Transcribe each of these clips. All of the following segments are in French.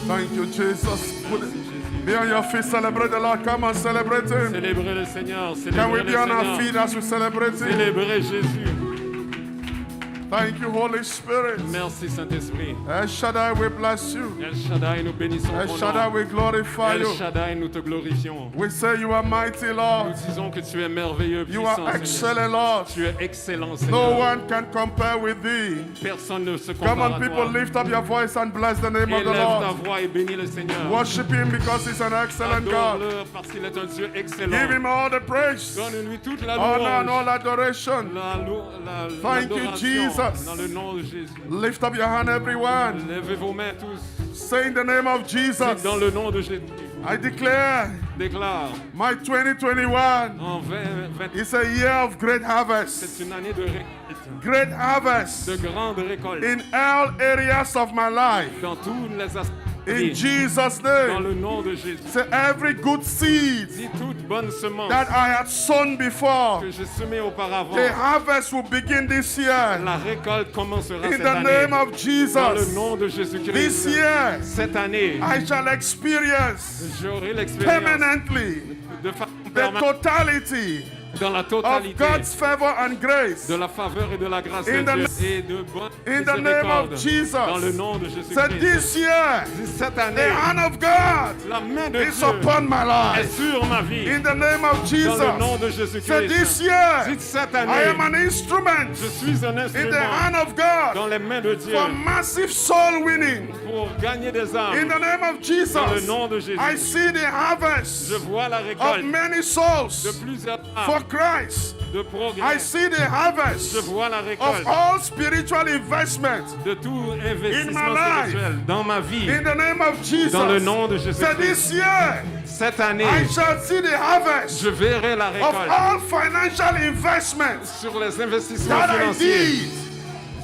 Thank you, Jesus. Be on your feet, celebrate the Lord. Come on, celebrate Him. Célébrez le Seigneur. Can we Célébrez be le on our Seigneur. feet as we celebrate Him? Célébrez Jésus. Thank you, Holy Spirit. Merci Saint-Esprit. El Shaddai, we bless you. El Shaddai, nous bénissons El ton Shaddai, nom. we glorify El you. Shaddai, nous te glorifions. We say you are mighty, Lord. Nous disons que tu es merveilleux, You puissant, are Seigneur. excellent, Lord. Tu es excellent, No Seigneur. one can compare with thee. Personne ne se Come compare on, à people, toi. lift up your voice and bless the name of the Élève ta Lord. voix et bénis le Seigneur. Worship Him because He's an excellent God. Adore-le parce qu'il est un Dieu excellent. Give Him all the praise, Donne-lui toute la honor, and all louange. adoration. Thank you, L'adoration Jesus. dans le nom de Jésus. Lift up your hand, everyone. Levez vos mains tous. Say in the name of Jesus, Dans le nom de Jésus. I declare Déclare my 2021 en 2020, is a year of great harvest. c'est une année de récolte, Great harvest de grandes récoltes in all areas of my life. dans tous les aspects. In Jesus' Dans name. le nom de Jésus. Say every good seed Dis toute bonne semence that I had sown before, que j'ai semée auparavant. the harvest will begin this year. La récolte commencera In cette the année. name of Dans le Jesus. nom de This Jésus-Christ. year, Cette année, I shall experience j'aurai l'expérience permanently de façon the permanente totality dans la of totalité God's favor and grace. de la faveur et de la grâce de In the Dieu na- et de bonne In the name of miséricorde. Dans le Jesus. nom de So Jésus-Christ. this year, Cette the année, hand of God la main de is Dieu upon my est life. sur ma vie. In the name of Dans le nom Jesus. de So this Jésus-Christ. year, Dites cette I am année, an instrument je suis un in the instrument hand of God dans les mains de Dieu for massive soul winning. pour gagner des In âmes. the name of Dans le Jesus, nom de Jésus. I see the harvest Je vois la of récolte many de souls plusieurs for âmes, Christ. de I progrès. see the harvest Je vois la of récolte all spiritual investment de tout In my investissement life. spirituel dans ma vie. in the name of Jesus. Dans le nom de So Jésus-Christ. this year, Cette année, I shall see the harvest je verrai la of récolte all financial investments sur les investissements that I financiers. did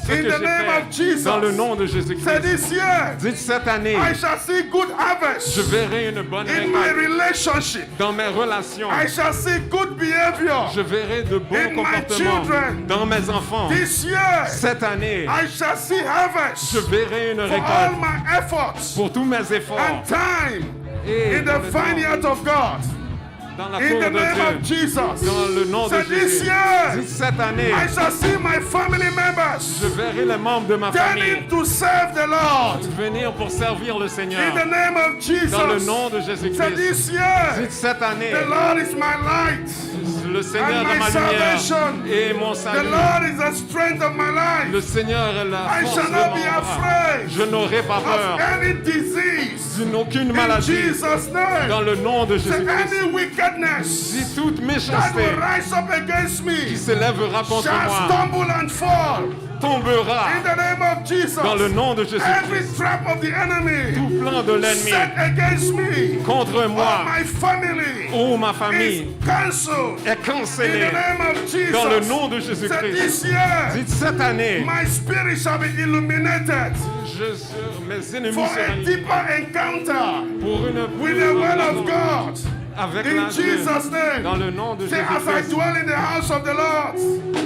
Ce in que the j'ai name fait of Jesus. dans le nom de So Jésus-Christ. this year, Dites cette année, I shall see good harvest je verrai une bonne in my récolte relationship. dans mes relations. I shall see good behavior Je verrai de bons in my comportements children. dans mes enfants. this year. Cette année, I shall see je harvest verrai une for all récolte my efforts pour tous mes and efforts time et in dans, the le temps, vineyard of God. dans la In cour the de name of Dieu. Jesus. Dans le nom So de this Jésus. year, Dites cette année, I shall see my family members je verrai les membres de ma famille turning to serve the Lord. venir pour servir le In Seigneur. the name of Jesus. Dans le nom de So Jésus-Christ. this year, Dites cette année, the Lord is my light. le Seigneur and est my ma lumière salvation. et mon The salut. Lord is the strength of my Le life. Seigneur est la I force shall de not mon be bras. afraid Je n'aurai pas of peur any disease. d'aucune In maladie. Jesus' name. Dans le nom de So Jésus-Christ. any wickedness Si toute that méchanceté will rise up against qui me s'élèvera contre shall moi stumble and fall. tombera In the name of Jesus. dans le nom de Every Jésus-Christ. trap of the enemy Tout plan de l'ennemi set against me contre or moi my family ou ma is famille cancelled. est In cancellé the name of Jesus. dans le nom de So Jésus-Christ. this year, Dites cette année, my spirit shall be illuminated mes ennemis for a seront deeper encounter pour une with the word of God. avec In la Dieu. Jesus' name. Dans le nom de Say, as I Jésus-Christ. dwell in the house of the Lord,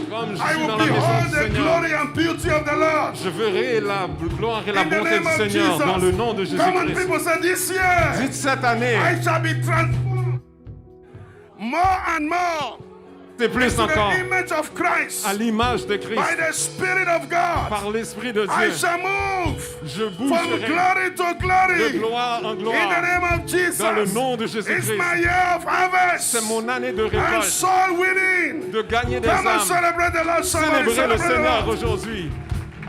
Comme je I suis will dans la maison behold du the Seigneur, glory and beauty of the Lord. je verrai la gloire et la In the bonté name du of Seigneur dans le nom de Jesus. Come on, Jésus-Christ. people, say this year, Dites cette année, I shall be transformed more and more c'est plus to encore the image of Christ à l'image de by Christ the Spirit of God. par l'Esprit de I Dieu. shall move Je from bougerai glory to de glory. gloire en In the gloire name of Jesus. dans le nom de It's Jésus-Christ. my year of harvest C'est mon année de and récolte, soul winning. de gagner des Come on, âmes. celebrate the Lord. Somebody Célébrez le celebrate the Seigneur Lord. aujourd'hui.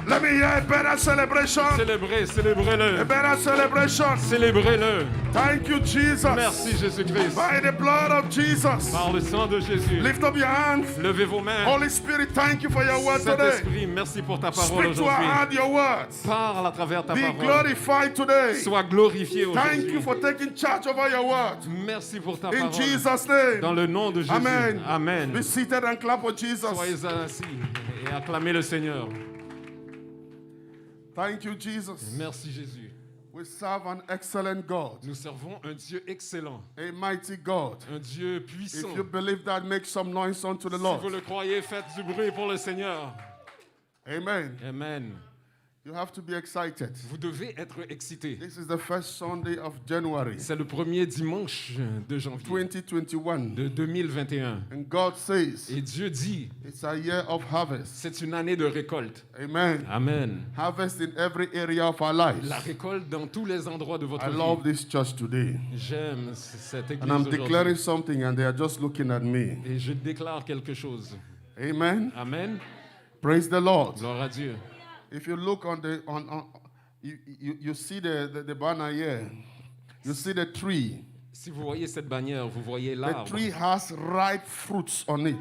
Let me hear a better celebration. Célébrez, A célébrez-le. better celebration. Célébrez-le. Thank you, Jesus. Merci Jésus-Christ. By the blood of Jesus. Par le sang de Jésus. Lift up your hands. Levez vos mains. Holy Spirit, thank you for your word today. Saint-Esprit, merci pour ta parole Speak to our aujourd'hui. heart your words. Parle à travers ta Be parole. glorified today. Sois glorifié Thank you aujourd'hui. for taking charge over your word. Merci pour ta In parole. Jesus' name. Dans le nom de Jésus. Amen. Amen. Be seated and clap for Jesus. Soyez assis et acclamez le Seigneur. Thank you, Jesus. Merci Jésus. We serve an excellent God, Nous servons un Dieu excellent, a mighty God. un Dieu puissant. If you believe that, make some noise unto the Si Lord. vous le croyez, faites du bruit pour le Seigneur. Amen. Amen. You have to be excited. Vous devez être excité. This is the first Sunday of January C'est le premier dimanche de janvier 2021. de 2021. And God says Et Dieu dit, it's a year of harvest. c'est une année de récolte. Amen. Amen. Harvest in every area of our lives. La récolte dans tous les endroits de votre I love vie. this church today. J'aime cette église And I'm aujourd'hui. declaring something and they are just looking at me. Et je déclare quelque chose. Amen. Amen. Praise the Lord. Gloire à Dieu. If you look on you see the banner here. You see the tree. Si vous voyez cette bannière, vous voyez The l'arbre. tree has ripe fruits on it.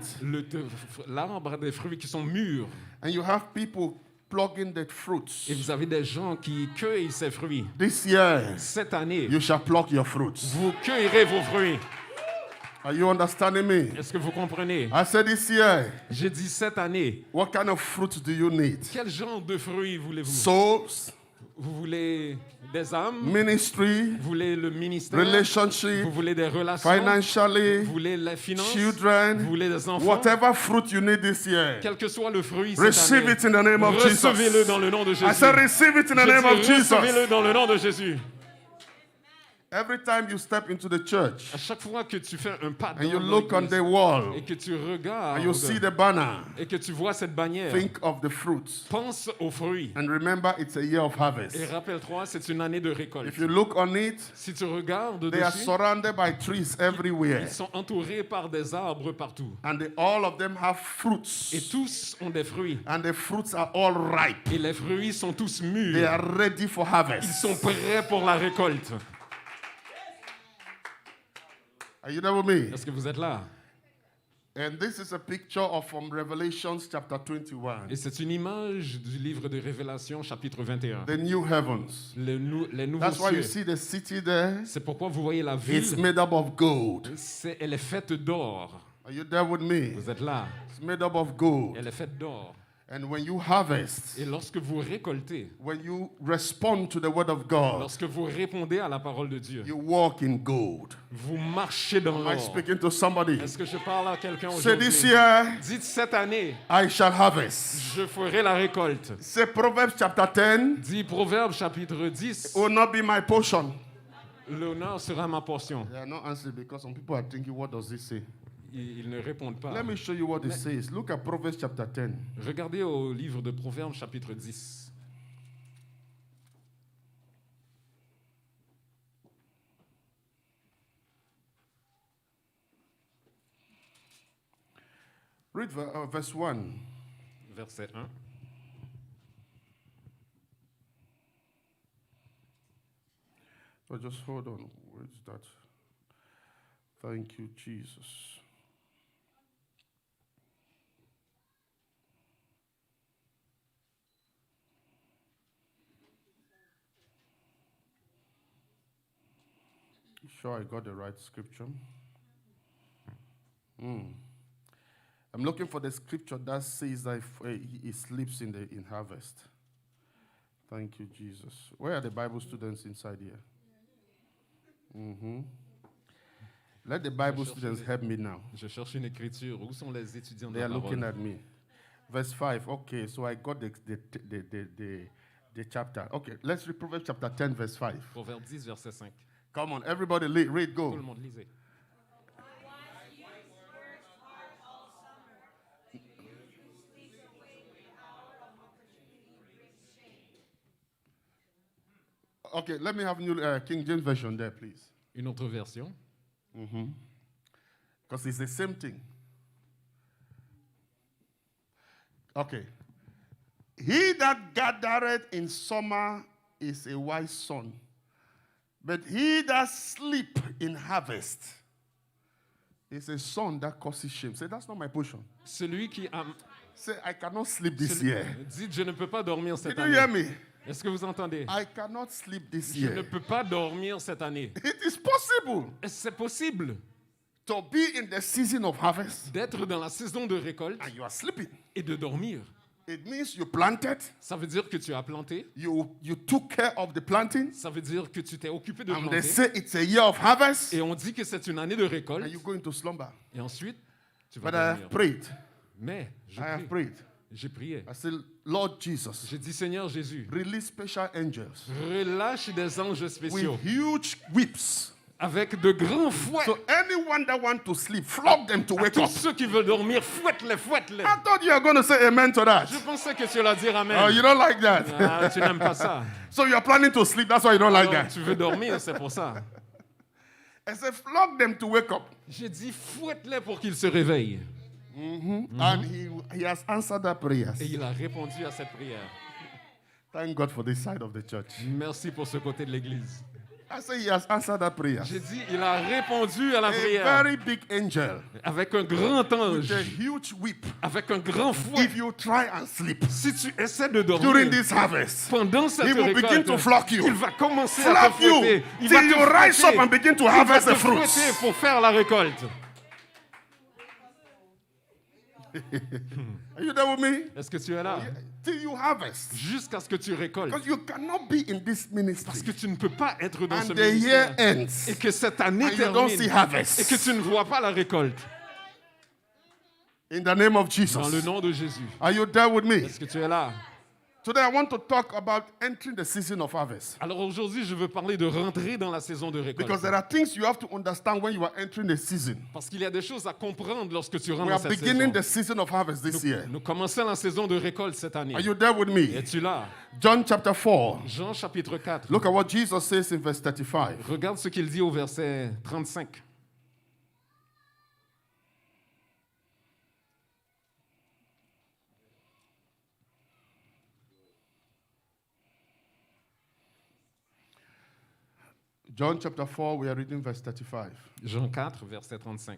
L'arbre a des fruits qui sont mûrs. And you have people plucking the fruits. Et vous avez des gens qui cueillent ces fruits. This year, Cette année, you shall pluck your fruits. vous cueillerez vos fruits. Are you understanding me? Est-ce que vous comprenez? I said this year, J'ai dit cette année. what kind of fruits do you need? Quel genre de fruits voulez-vous? Souls, Vous voulez des âmes? ministry, Vous voulez le ministère? relationship, Vous voulez des relations? financially, Vous voulez les finances? children, Vous voulez des enfants? whatever fruit you need this year, Quel que soit le fruit cette receive année, it in the name of recevez-le Jesus. dans le nom de Jésus. I said receive it in the Je name of dis, recevez-le Jesus. dans le nom de Jésus. Every time you step into the church À chaque fois que tu fais un pas and you dans look on l'église the wall et que tu regardes and you see the banner, et que tu vois cette bannière, think of the fruits. pense aux fruits. And remember, it's a year of harvest. Et rappelle-toi, c'est une année de récolte. If you look on it, Si tu regardes they are dessus, surrounded by trees everywhere. ils sont entourés par des arbres partout. And all of them have fruits. Et tous ont des fruits. And the fruits are all ripe. Et les fruits sont tous They mûrs. are ready for Ils harvest. sont prêts pour la récolte. Are you there with me? Est-ce que vous êtes là? And this is a picture of from Revelation chapter 21. Et c'est une image du livre de Révélation, chapitre 21. The new heavens. Les nouveaux That's why you cieux. see the city there. C'est pourquoi vous voyez la It's ville. made up of gold. Elle est faite d'or. Are you there with me? Vous êtes là. It's made up of gold. Elle est faite d'or. And when you harvest, Et lorsque vous récoltez, when you respond to the word of God, lorsque vous répondez à la parole de Dieu, you walk in gold. vous marchez dans Am I l'or. speaking to somebody? Est-ce que je parle à quelqu'un Say this aujourd'hui? year, Dites cette année, I shall harvest. je ferai la récolte. Say Proverbs chapter 10 Dit Proverbe chapitre 10, will not be my portion. l'honneur sera ma portion. They are not answering because some people are thinking, what does it say? Ils ne répondent pas. Let me show you what it says. Look at Proverbs chapter 10. Regardez au livre de Proverbe chapitre 10. Read verse 1. Verset 1. Oh, just hold on. Where's that? Thank you, Jesus. You sure I got the right scripture? I'm looking for the scripture that says that he sleeps in harvest. Thank you, Jesus. Where are the Bible students inside here? Let the Bible students help me now. Je cherche une écriture. Où sont les étudiants de They la are looking parole? at me. Verse 5. Okay, so I got the chapter. Okay, let's read Proverbs chapter 10, verse 5. Proverbe 10, verset 5. Come on, everybody read, Tout le go. monde lisez. Okay, let me have new King James Version there, please. Une autre version. Because it's the same thing. Okay. He that gathereth in summer is a wise son, but he that sleep in harvest is a son that causes shame. Say, that's not my portion. Celui qui a... Say, I cannot sleep this year. Dites, je ne peux pas dormir cette Did you hear année. me? Est-ce que vous entendez? I cannot sleep this Je ne year. peux pas dormir cette année. It is possible C'est possible to be in the season of harvest d'être dans la saison de récolte and you are sleeping. et de dormir. It means you planted, Ça veut dire que tu as planté. you took care of the planting, Ça veut dire que tu t'es occupé de and they planter. say it's a year of harvest, Et on dit que c'est une année de and récolte. you go into slumber. Et ensuite, tu vas But I have dormir. prayed. Mais je I have prie. prayed. J'ai prié. I said, Lord Jesus, J'ai dit, Seigneur Jésus, release special angels relâche des anges with spéciaux huge whips. avec de grands fouets. So anyone that wants to sleep, flog them to À wake tous up. ceux qui veulent dormir, fouette-les, fouette-les. I thought you were going to say amen to that. Je pensais que tu allais dire Oh, amen. you don't like that. Ah, tu n'aimes pas ça. So you're planning to sleep. That's why you don't like Alors, that. tu veux dormir, c'est pour ça. I said, flog them to wake up. J'ai dit, fouette-les pour qu'ils se réveillent. And he has answered that prayer. Et il a répondu à cette prière. Thank God for this side of the church. Merci pour ce côté de l'église. I say he has answered that prayer. J'ai dit, il a répondu à la A prière very big angel avec un grand ange, with a huge whip. avec un grand fouet. If you try and sleep Si tu essaies de dormir during this harvest, pendant cette he will begin récolte, to flock you. il va commencer à te Flog you fouetter. Il va till te you rise up fouetter. and begin to Il va harvest te the fruits. fouetter pour faire la récolte. Are you there with me? Est-ce que tu es là? Till you harvest. Jusqu'à ce que tu récoltes. Because you cannot be in this Parce ministry que tu ne peux pas être dans ce and the year ministère ends et que cette année and you don't see termine harvest. et que tu ne vois pas la récolte. In the name of Dans le Jesus. nom de Jésus. Are you there with me? Est-ce que tu es là? Today I want to talk about entering the season of harvest. Alors aujourd'hui, je veux parler de rentrer dans la saison de récolte. Because there are things you have to understand when you are entering the season. Parce qu'il y a des choses à comprendre lorsque tu rentres We dans are cette beginning saison. the season of harvest this year. Nous commençons la saison de récolte cette année. Are you there with me? Es-tu là? John chapter 4. Jean chapitre 4. Look at what Jesus says in verse 35. Regarde ce qu'il dit au verset 35. John chapter 4, we are reading verse 35. Jean 4, verset 35.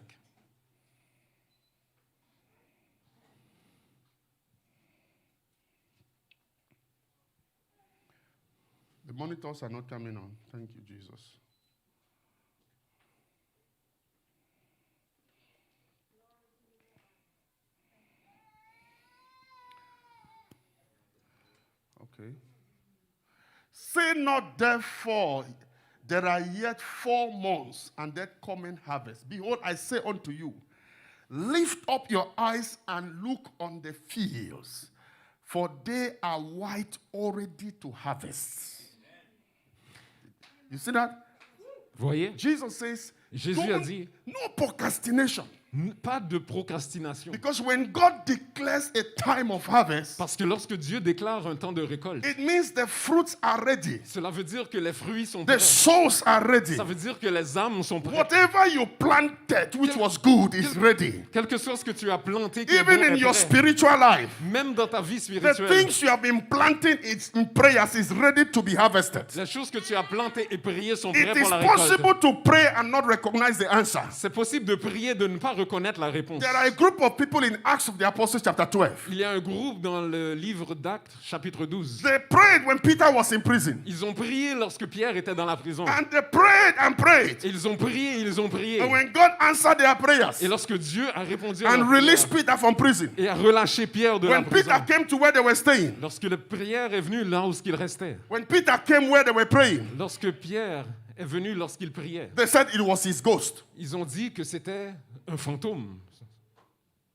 The monitors are not coming on. Thank you, Jesus. Okay. Say not therefore, there are yet 4 months, and that coming harvest. Behold, I say unto you, lift up your eyes and look on the fields, for they are white already to harvest. You see that? Voyez? Jesus says, Jésus a "Don't- dit, no procrastination. pas de procrastination. Because when God declares a time of harvest, Parce que lorsque Dieu déclare un temps de récolte, it means the fruits are ready. cela veut dire que les fruits sont The prêts. souls are ready. Ça veut dire que les âmes sont prêtes. Whatever you planted, which was good, is ready. Quel que soit ce que tu as planté, qui est Even bon, in est your prêt. spiritual life, Même dans ta vie the spirituelle, things you have been planting in prayers is ready to be harvested. les choses que tu as plantées et priées sont It prêtes is pour la récolte. possible to pray and not recognize the answer. C'est possible de prier, de ne pas reconnaître la réponse. There are a group of people in Acts of the Apostles chapter 12. Il y a un groupe dans le livre d'Actes, chapitre 12. They prayed when Peter was in prison. Ils ont prié lorsque Pierre était dans la prison. And they prayed and prayed. Et ils ont prié, ils ont prié. And when God answered their prayers Et lorsque Dieu a répondu à and leur released prière Peter from prison, et a relâché Pierre de la when prison, Peter came to where they were staying, lorsque la prière est venue là où il restait, when Peter came where they were praying, lorsque Pierre est venu lorsqu'il priait, they said it was his ghost. ils ont dit que c'était un fantôme.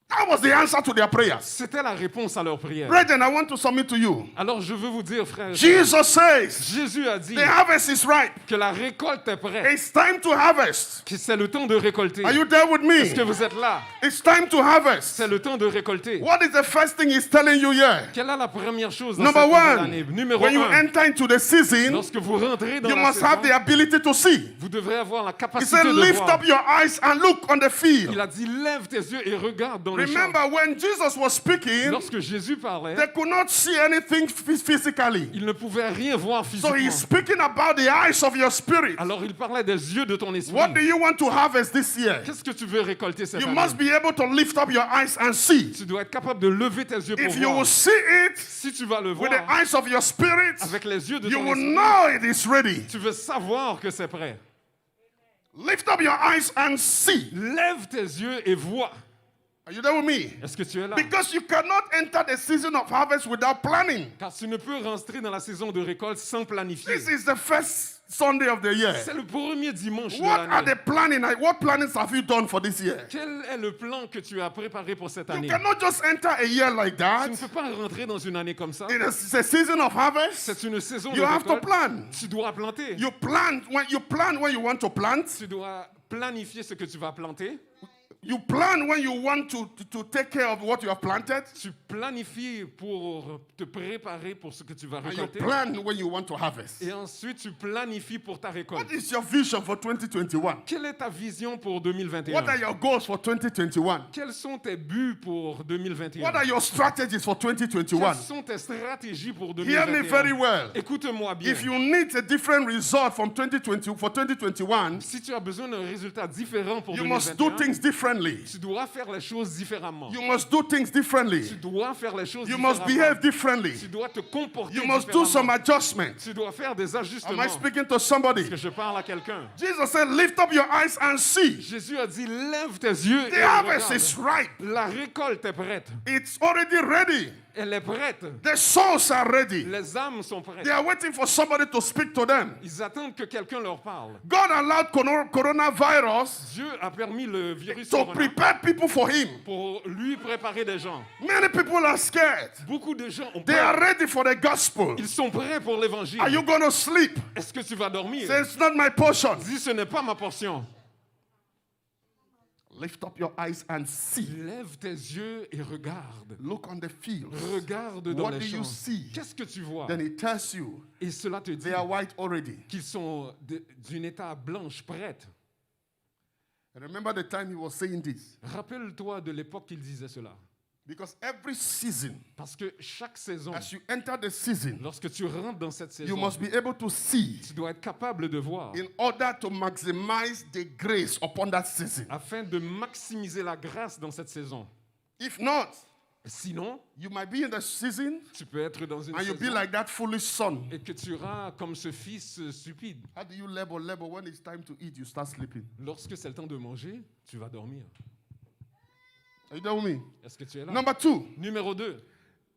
That was the answer to their prayers. C'était la réponse à leur prière. Brethren, I want to submit to you. Alors je veux vous dire, frère, Jesus says Jésus a dit the harvest is ripe. que la récolte est prête, It's time to harvest. que c'est le temps de récolter. Are you there with Est-ce que me? vous êtes là? It's time to harvest. C'est le temps de récolter. What is the first thing he's telling you here? Quelle est la première chose dans Number cette nouvelle one, année? Numéro when you 1, enter into the season, lorsque vous rentrez dans you la must have the saison, ability to see. vous devrez avoir la He capacité said, de lift voir. up your eyes and look on the field. Il a dit, lève tes yeux et regarde dans les champs. Remember, when Jesus was speaking, Lorsque Jésus parlait, they could not see anything physically. il ne pouvait rien voir So physiquement. he's speaking about the eyes of your spirit. Alors il parlait des yeux de ton esprit. What do you want to harvest this year? Qu'est-ce que tu veux récolter cette You année? must be able to lift up your eyes and see. Tu dois être capable de lever tes yeux pour If you will voir. see it Si tu vas le with voir the eyes of your spirit, avec les yeux de you ton will esprit, know it is ready. tu veux savoir que c'est prêt. Lift up your eyes and see. Lève tes yeux et vois. Are you there with me? Est-ce que tu es là? Because you cannot enter the season of harvest without planning. Car tu ne peux rentrer dans la saison de récolte sans planifier. This is the first Sunday of the year. C'est le premier dimanche de What are l'année. the planning? What plannings have you done for this year? Quel est le plan que tu as préparé pour cette You année? cannot just enter a year like Tu that. ne peux pas rentrer dans une année comme ça. It's a season of harvest. C'est une saison You de have to récolte. plan. Tu dois planter. You plan when you want to plant. Tu dois planifier ce que tu vas planter. You plan when you want to take care of what you have planted. Tu planifies pour te préparer pour ce que tu vas And you récolter. plan when you want to harvest. Et ensuite, tu planifies pour ta récolte. What is your vision for 2021? Quelle est ta vision pour What are 2021? your goals for 2021? Quels sont tes buts pour 2021? What are your strategies for 2021? Quelles sont tes stratégies pour Hear me very 2021? well. Écoute-moi bien. If you need a different result from 2020 for 2021, Si tu as besoin d'un résultat différent pour you must do 2021, things differently. tu dois faire les choses différemment. You must do things differently. Tu dois faire les choses You must différemment. behave differently. Tu dois te comporter You must do some différemment. adjustments. Tu dois faire des Am ajustements. I speaking to somebody? Est-ce que je parle à quelqu'un? Jesus said, lift up your eyes and see. Jésus a dit, lève tes yeux The et harvest regarde. is ripe. La récolte est prête. It's already ready. Elle est prête. The souls are ready. Les âmes sont prêtes. They are waiting for somebody to speak to them. Ils attendent que quelqu'un leur parle. God allowed coronavirus Dieu a permis le virus to corona prepare people for him. pour lui préparer des gens. Many people are scared. Beaucoup de gens ont They are peur. ready for the gospel. Ils sont prêts pour l'évangile. Are you going to sleep? Est-ce que tu vas dormir? Say, it's not my portion. Dis, ce n'est pas ma portion. Lift up your eyes and see. Lève tes yeux et regarde. Look on the fields. Regarde dans What les do you champs. see? Qu'est-ce que tu vois? Then it tells you Et cela te dit they are white already. qu'ils sont d'une état blanche prête. And remember the time he was saying this. Rappelle-toi de l'époque qu'il disait cela. Because every season, Parce que chaque saison, as you enter the season, lorsque tu rentres dans cette you saison, must be able to see tu dois être capable de voir in order to maximize the grace upon that season. afin de maximiser la grâce dans cette saison. If not, Sinon, you might be in the season tu peux être dans une and you'll be saison like that foolish son. et que tu seras comme ce fils stupide. How do you labor? When it's time to eat, you start sleeping. Lorsque c'est le temps de manger, tu vas dormir. Are you there with me? Est-ce que tu es là? Number 2, Numéro 2.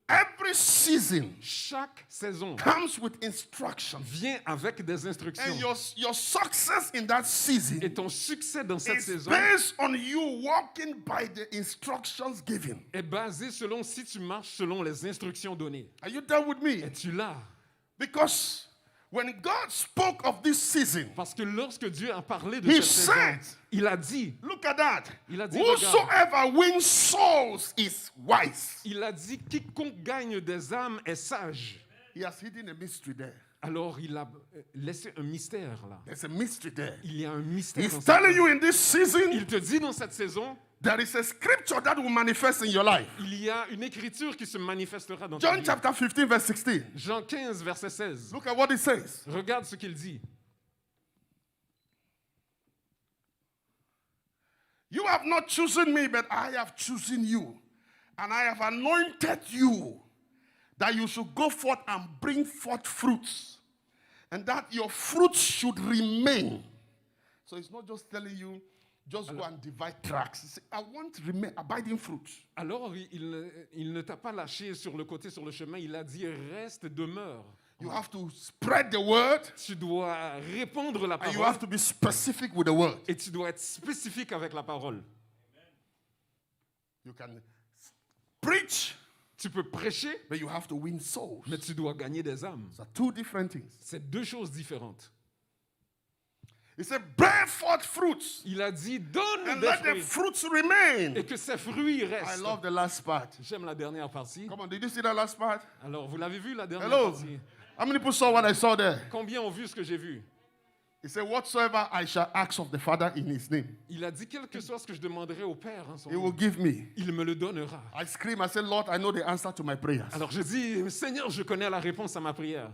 every season Chaque saison comes with instruction. vient avec des And instructions. your success in that season Et ton succès dans cette is saison based on you walking by the instructions given. est basé selon si tu marches selon les instructions données. Are you there with me? Es-tu là? Because when God spoke of this season, Parce que lorsque Dieu a parlé de He cette saison, said, il a dit, look at that. Il a dit, Whosoever wins souls is wise. quiconque gagne des âmes est sage. He has hidden a mystery there. Alors il a laissé un mystère là. There's a mystery there. Il y a un mystère. He's dans cette telling saison. you in this season, Il te dit dans cette saison, there is a scripture that will manifest in your life. il y a une écriture qui se manifestera dans ta John vie. chapter 15, verse 16. Jean 15, verset 16. Look at what it says. Regarde ce qu'il dit. You have not chosen me, but I have chosen you. And I have anointed you that you should go forth and bring forth fruits. And that your fruits should remain. So it's not just telling you, just go and divide tracts. He said, I want remain abiding fruits. Alors il ne t'a pas lâché sur le côté, sur le chemin. Il a dit reste, demeure. You have to spread the word, Tu dois répondre la and you parole have to be specific with the word. et tu dois être spécifique avec la parole. You can preach, Tu peux prêcher, but you have to win souls. mais tu dois gagner des âmes. Those are two different things. C'est deux choses différentes. He said, bear forth fruits, Il a dit donne and des let the fruits fruits remain. et que ces fruits I restent. love the last part. J'aime la dernière partie. Come on, did you see that last part? Alors, vous l'avez vu la dernière Hello. partie? How many people saw what I saw there? Combien ont vu ce que j'ai vu? He said, whatsoever I shall ask of the Father in his name, Il a dit quel que soit ce que je demanderai au Père en son he nom, will give me. il me le donnera. I scream, I said, Lord, I know the answer to my prayers. Alors je dis, Seigneur, je connais la réponse à ma prière.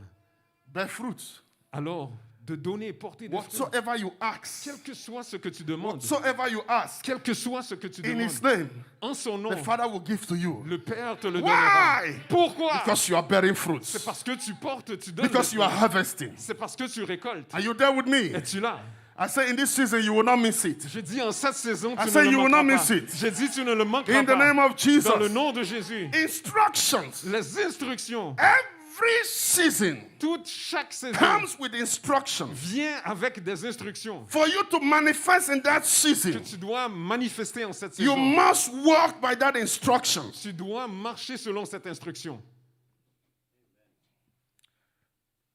Bear fruits. Alors, de donner et porter des fruits. Whatsoever you ask, Quel que soit ce que tu demandes, whatsoever you ask quel que soit ce que tu in his demandes, name, en son nom, the Father will give to you. le Père te le donnera. Why? Pourquoi? Because you are bearing C'est fruits. parce que tu portes, tu donnes. Because le you are fruit. harvesting. C'est parce que tu récoltes. Are you there with me? Es-tu là? I say in this season you will not miss it. Je dis en cette saison, I tu say ne you le will not manqueras miss pas. it. Je dis, tu ne le manqueras In the name pas. of Jesus. Dans le nom de Jésus. Instructions. Les instructions, Every season chaque saison comes with instructions vient avec des instructions for you to manifest in that que season. tu dois manifester en cette You saison. must walk by that instruction. Tu dois marcher selon cette instruction.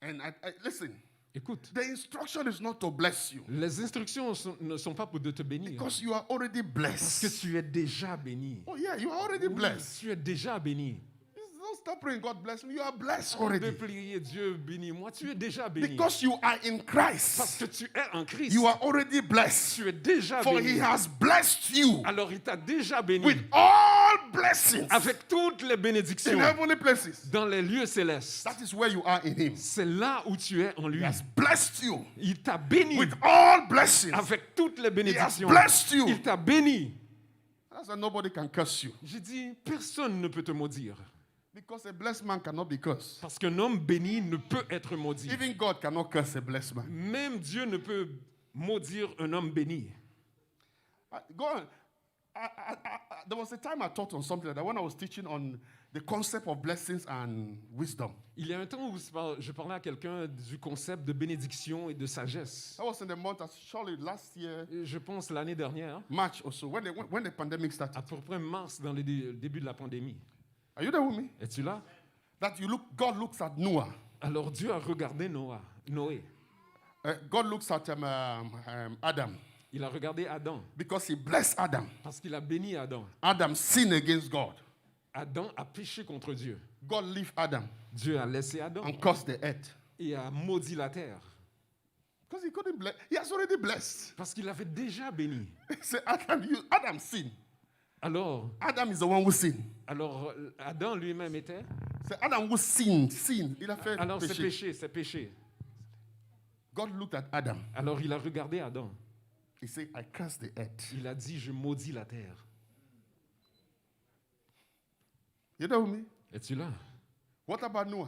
And listen, Écoute, the instruction is not to bless you les instructions ne sont pas pour de te bénir. because you are already Parce que blessed. tu es déjà béni. Oh yeah, you are already Oui, blessed. tu es déjà béni. Don't stop praying, God bless me. You are blessed De already prier, Dieu bénis-moi, tu es déjà béni. because you are in Parce Christ. que tu es en Christ. You are already blessed, Tu es déjà for béni. He has blessed you Alors il t'a déjà béni with all blessings avec toutes les in bénédictions heavenly places. dans les lieux célestes. That is where you are in Him. C'est là où tu es en lui. He has blessed you Il t'a béni with all blessings. avec toutes les He has bénédictions. blessed you. Il t'a béni. That's why nobody can curse you J'ai dit, personne ne peut te maudire. because a blessed man cannot be cursed. Parce qu'un homme béni ne peut être maudit. Even God cannot curse a blessed man. Même Dieu ne peut maudire un homme béni. Go on. There was a time I taught on something like that when I was teaching on the concept of blessings and wisdom. Il y a un temps où je parlais à quelqu'un du concept de bénédiction et de sagesse. That was in the month, surely last year, Et je pense l'année dernière, March or so, when the pandemic started. à peu près mars, dans le début de la pandémie. Are you there with me? Es-tu là? That God looks at Noah. Alors Dieu a regardé Noé. God looks at Adam Il a regardé Adam because he blessed Adam. parce qu'il a béni Adam. Adam sinned against God. Adam a péché contre Dieu. God left Adam Dieu a laissé Adam and cursed the earth et a maudit la terre because he couldn't bless. He has already blessed. parce qu'il avait déjà béni. He said, Adam sinned. Alors Adam is the one who sinned. Adam lui-même était. C'est Adam who sinned. Il a fait Alors c'est péché. péché, c'est péché. God looked at Adam. Alors il a regardé Adam. He said, I curse the earth. Il a dit, je maudis la terre. You know me? Es-tu là? What about Noah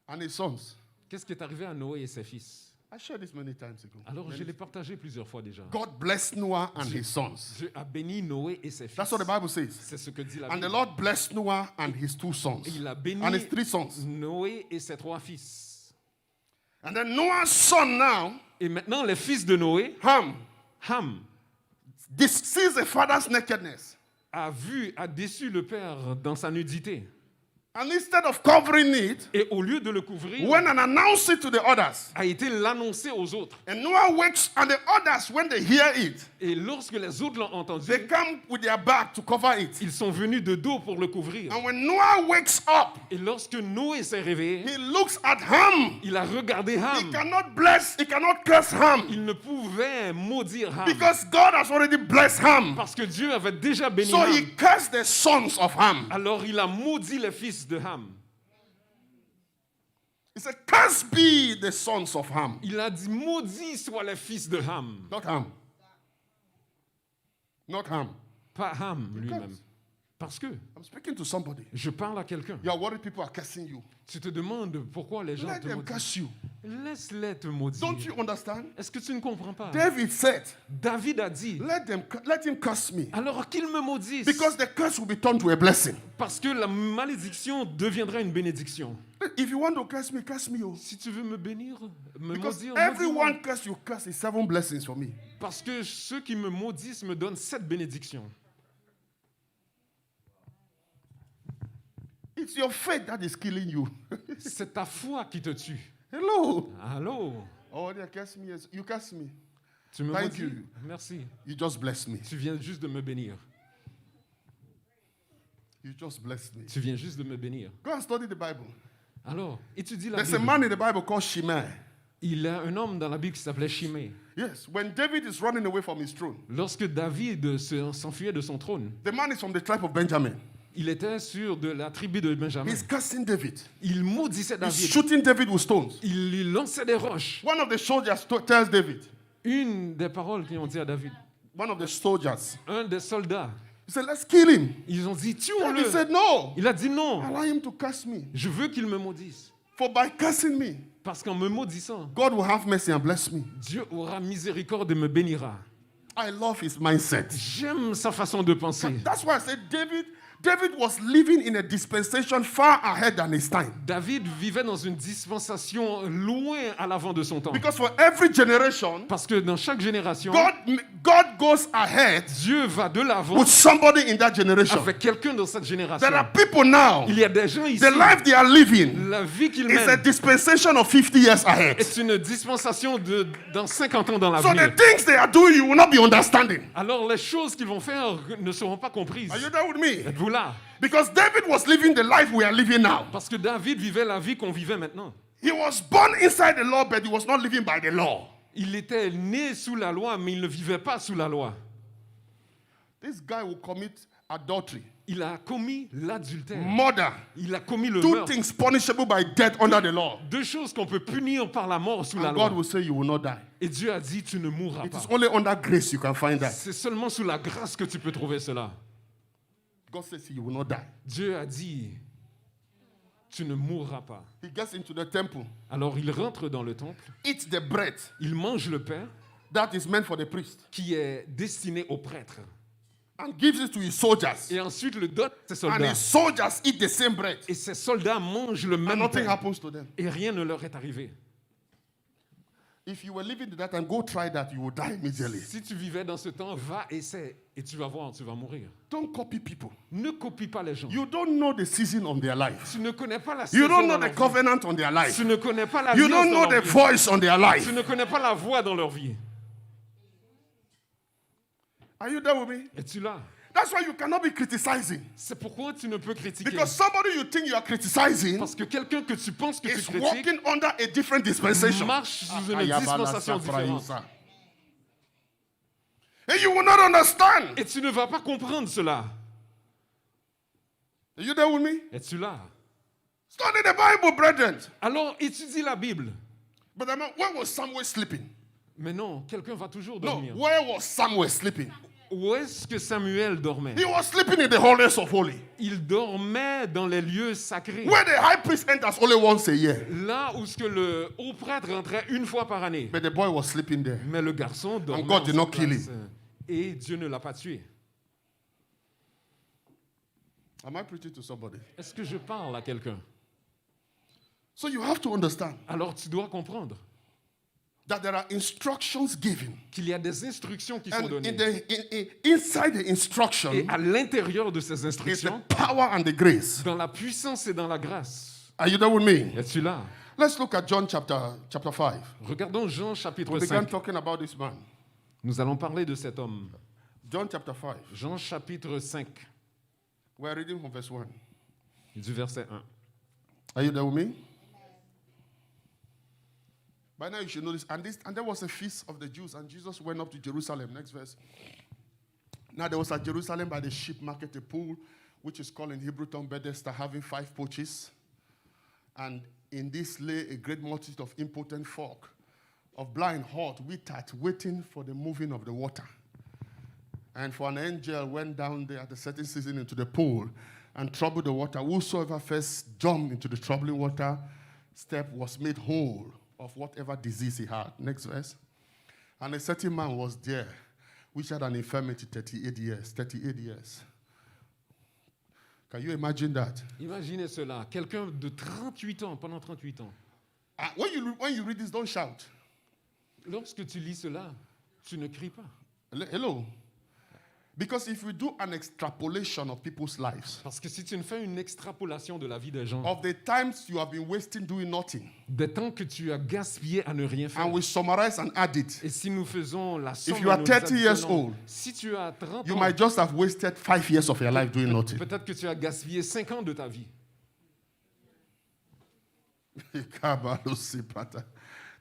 and his sons? Qu'est-ce qui est arrivé à Noé et ses fils? I shared this many times ago. Alors je l'ai partagé plusieurs fois déjà. God blessed Noah and his sons. Dieu a béni Noé et ses fils. That's what the Bible says. C'est ce que dit la And the Bible. Lord blessed Noah and his two sons. Et il a béni And his three sons. Noé et ses 3 fils. And then Noah's son now, Et maintenant les fils de Noé, Ham, Ham, sees the father's nakedness. a déçu le père dans sa nudité. And instead of covering it, Et au lieu de le couvrir, went and announced it to the others. a été l'annoncer aux autres. And Noah wakes, and the others, when they hear it, Et lorsque les autres l'ont entendu, they come with their back to cover it. ils sont venus de dos pour le couvrir. And when Noah wakes up, Et lorsque Noé s'est réveillé, he looks at Ham. il a regardé He Ham. cannot bless, he cannot curse Ham Il ne pouvait maudire Ham because God has already blessed Ham. parce que Dieu avait déjà béni So Ham. he cursed the sons of Ham. Alors il a maudit les fils de Ham. He said, Cursed be the sons of Ham. Il a dit, maudit soient les fils de Ham. Not Ham. Not Ham. Pas Ham lui-même. Parce que I'm speaking to somebody. je parle à quelqu'un. You are worried people are cursing you. Tu te demandes pourquoi les gens Let te them maudissent. curse you. Laisse-les te maudire. Don't you understand? Est-ce que tu ne comprends pas? David said, David a dit, let him curse me. alors qu'il me maudisse. Because the curse will be turned to a blessing. Parce que la malédiction deviendra une bénédiction. If you want to curse me, oh. Si tu veux me bénir, me Because maudire, everyone maudis-moi. curse you curse is 7 blessings for me. Parce que ceux qui me maudissent me donnent 7 bénédictions. It's your faith that is killing you. C'est ta foi qui te tue. Hello. Allô? Oh, they curse me. You curse me. Tu me Thank maudis? you. Merci. You just blessed me. Tu viens juste de me bénir. You just blessed me. Tu viens juste de me bénir. Go and study the Bible. Alors, étudie la There's a Bible. man in the Bible called Shimei. Il y a un homme dans la Bible qui s'appelait Shimei. Yes, when David is running away from his throne, Lorsque David s'enfuyait de son trône, the man is from the tribe of Benjamin. il était sur de la tribu de Benjamin. He's cursing David. Il maudissait He's David. shooting David with stones. Il lui lançait des roches. One of the soldiers tells David, Une des paroles qu'ils ont dit à David, one of the soldiers, un des soldats, he said, let's kill him. ils ont dit, David tuons-le. said, no, Il a dit non, allow him to curse me. je veux qu'il me maudisse. For by cursing me, Parce qu'en me maudissant, God will have mercy and bless me. Dieu aura miséricorde et me bénira. I love his mindset. J'aime sa façon de penser. That's why I said David was living in a dispensation far ahead than his time. David vivait dans une dispensation loin à l'avant de son temps. Because for every generation, Parce que dans chaque génération, God goes ahead Dieu va de l'avant with somebody in that generation. avec quelqu'un dans cette génération. There are people now, Il y a des gens ici, the life they are living la vie qu'ils is a mènent dispensation of 50 years ahead. est une dispensation de dans 50 ans dans So the l'avenir. things they are doing, you will not be understanding. Alors les choses qu'ils vont faire ne seront pas comprises. Are you there with me? Êtes-vous là? Because David was living the life we are living now. Parce que David vivait la vie qu'on vivait maintenant. He was born inside the law, but he was not living by the law. Il était né sous la loi, mais il ne vivait pas sous la loi. This guy will commit adultery, Il a commis l'adultère. murder, Il a commis le two meurtre. things punishable by death under the law. Deux choses qu'on peut punir par la mort sous la And loi. God will say you will not die. Et Dieu a dit, tu ne mourras It pas. is only under grace you can find that. C'est seulement sous la grâce que tu peux trouver cela. God says you will not die. Dieu a dit, tu ne mourras pas. He gets into the temple, Alors il rentre dans le temple, eats the bread il mange le pain that is meant for the priest, qui est destiné aux prêtres. and gives it to his soldiers. Et ensuite le donne à ses And soldats. his soldiers eat the same bread. Et ces soldats mangent le And même nothing pain. happens to them. Et rien ne leur est arrivé. If you were living in that time, go try that. You will die immediately. Si tu vivais dans ce temps, va, essaie, et tu vas voir, tu vas mourir. Don't copy people. Ne copie pas les gens. You don't know the season of their life. Tu ne connais pas la You saison don't dans know the leur vie. covenant on their life. Tu ne connais pas la You vie don't know dans the leur vie. voice on their life. Tu ne connais pas la voix dans leur vie. Are you there with me? Es-tu là? That's why you cannot be criticizing. C'est pourquoi tu ne peux critiquer. Because somebody you think you are criticizing Parce que quelqu'un que tu penses que tu is critiques walking under a different dispensation. marche sous une dispensation différente. And you will not understand. Et tu ne vas pas comprendre cela. Are you there with me? Es-tu là? Study the Bible, brethren. Alors étudie la Bible. But I mean, where was Samuel sleeping? Mais non, quelqu'un va toujours No, dormir. where was Samuel sleeping? Où est-ce que Samuel dormait? He was sleeping in the holiest of holy. Il dormait dans les lieux sacrés. Where the high priest enters only once a year. Là où ce que le haut prêtre rentrait une fois par année. But the boy was sleeping there. Mais le garçon dormait God en did sa not kill place. Et Dieu ne l'a pas tué. Am I preaching to somebody? Est-ce que je parle à quelqu'un? So you have to understand Alors tu dois comprendre that there are instructions given. qu'il y a des instructions qui sont And données. inside the instruction Et à l'intérieur de ces is the instructions, power and the grace. dans la puissance et dans la grâce. Are you there with me? Es-tu là? Let's look at John chapter 5. Regardons Jean chapitre We began 5. talking about this man. Nous allons parler de cet homme. John chapter 5. Jean chapitre 5, We're reading from verse 1. du verset 1. Are you there with me? By now you should know this. And there was a feast of the Jews, and Jesus went up to Jerusalem. Next verse. Now there was at Jerusalem by the sheep market a pool, which is called in Hebrew tongue Bethesda, having 5 porches. And in this lay a great multitude of impotent folk, of blind, halt, withered, waiting for the moving of the water. And for an angel went down there at a certain season into the pool and troubled the water. Whosoever first jumped into the troubling water step was made whole of whatever disease he had. Next verse. And a certain man was there, which had an infirmity 38 years. 38 years. Can you imagine that? Imaginez cela. Quelqu'un de 38 ans, pendant 38 ans. When you read this, don't shout. Lorsque tu lis cela, tu ne cries pas. Hello? Because if we do an extrapolation of people's lives, Parce que si tu ne fais une extrapolation de la vie des gens, of the times you have been wasting doing nothing, des temps que tu as gaspillé à ne rien faire, and we summarize and add it, et si nous faisons la somme, you are nous 30 years additionnons, old, si tu as 30 you ans, might just have wasted 5 years of your life doing nothing. peut-être que tu as gaspillé 5 ans de ta vie.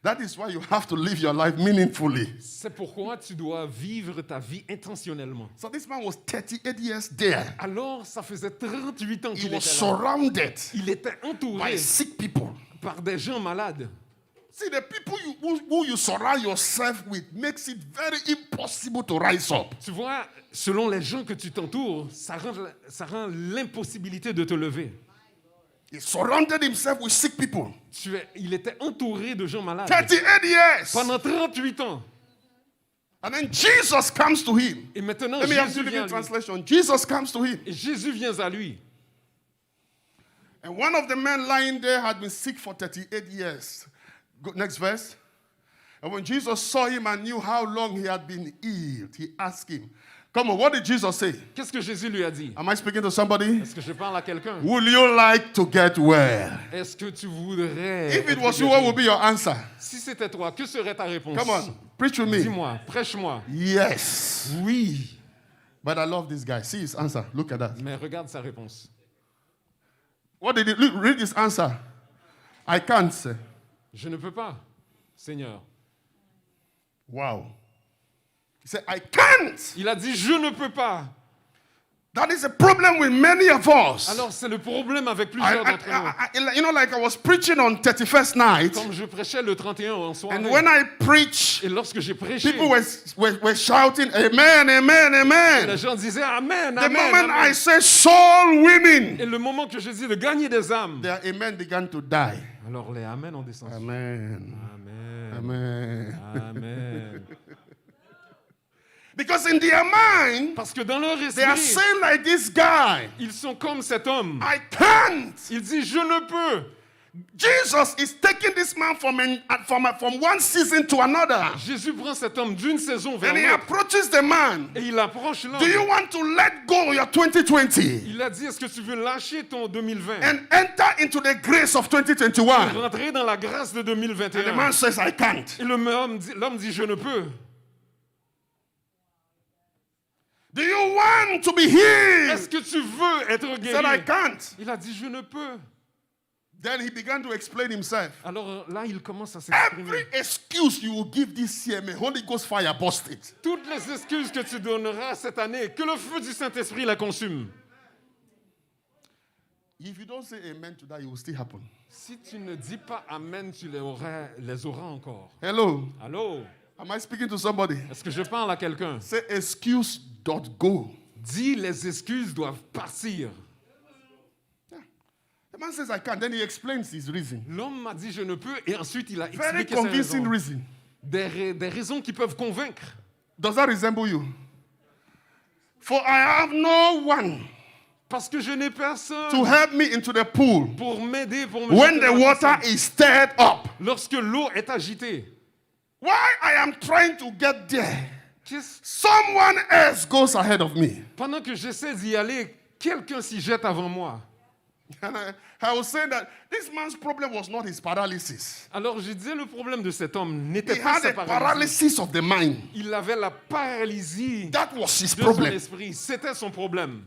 That is why you have to live your life meaningfully. C'est pourquoi tu dois vivre ta vie intentionnellement. So this man was 38 years there. Alors, ça faisait 38 ans He qu'il was était là. surrounded Il était by entouré sick people. par des gens malades. See, the people who you surround yourself with makes it very impossible to rise up. Tu vois, selon les gens que tu t'entoures, ça rend l'impossibilité de te lever. He surrounded himself with sick people. Il était entouré de gens malades 38 years. pendant 38 ans. And then Jesus comes to him. Et maintenant, Let me have Jésus the vient living à lui. translation. Jesus comes to him. Et Jésus vient à lui. And one of the men lying there had been sick for 38 years. Go, next verse. And when Jesus saw him and knew how long he had been healed, he asked him, come on, what did Jesus say? Qu'est-ce que Jésus lui a dit? Am I speaking to somebody? Est-ce que je parle à quelqu'un? Will you like to get well? Est-ce que tu voudrais... If it être was you, guéri? what would be your answer? Si c'était toi, que serait ta réponse? Come on, preach with me. Dis-moi, prêche-moi. Yes. Oui. But I love this guy. See his answer. Look at that. Mais regarde sa réponse. What did he look, read his answer? I can't say. Je ne peux pas, Seigneur. Wow. He said, I can't. Il a dit, je ne peux pas. That is a problem with many of us. Alors, c'est le problème avec plusieurs d'entre nous. You know, like I was preaching on 31st night, Comme je prêchais le 31 en soirée, and when I preach, et lorsque j'ai prêché, people were shouting, Amen, Amen, les Amen. gens disaient Amen, The Amen, moment I Amen. say soul winning, Et le moment que je dis de gagner des âmes, their Amen began to die. alors les Amen ont descendu. Amen. Amen. Amen. Amen. Because in their mind, Parce que dans leur they are esprit, saying like this guy, ils sont comme cet homme. I can't. Il dit, je ne peux. Jesus is taking this man from one season to another. Jésus prend cet homme d'une saison vers And he l'autre approaches the man. et il approche l'homme. Do you want to let go your 2020 Il a dit, est-ce que tu veux lâcher ton 2020 and enter into the grace of 2021? rentrer dans la grâce de And the 2021? man says, I can't. Et l'homme dit, je ne peux. Do you want to be healed? Est-ce que tu veux être He said, I guéri? can't. Il a dit, je ne peux. Then he began to explain himself. Alors là, il commence à s'exprimer. Every excuse you will give this year, may Holy Ghost fire burst it. Toutes les excuses que tu donneras cette année, que le feu du Saint-Esprit la consume. If you don't say amen to that, it will still happen. Si tu ne dis pas Amen, tu les auras encore. Hello. Allô? Am I speaking to somebody? Est-ce que je parle à quelqu'un? Say excuse.go. Dis, les excuses doivent partir. The man says, I can't. Then he explains his reason. L'homme m'a dit, je ne peux, et ensuite il a Very expliqué ses convincing raisons. reason. Des raisons qui peuvent convaincre. Does that resemble you? For I have no one Parce que je n'ai personne to help me into the pool pour m'aider, pour me when jeter the dans la water piscine. is stirred up. Lorsque l'eau est agitée. Why I am trying to get there, Qu'est-ce- someone else goes ahead of me. Pendant que j'essaie d'y aller, quelqu'un s'y jette avant moi. And I was saying that this man's problem was not his paralysis. Alors je disais, le problème de cet homme n'était He pas had sa a paralysie. paralysis of the mind. Il avait la paralysie That was his de son problem. esprit. C'était son problème.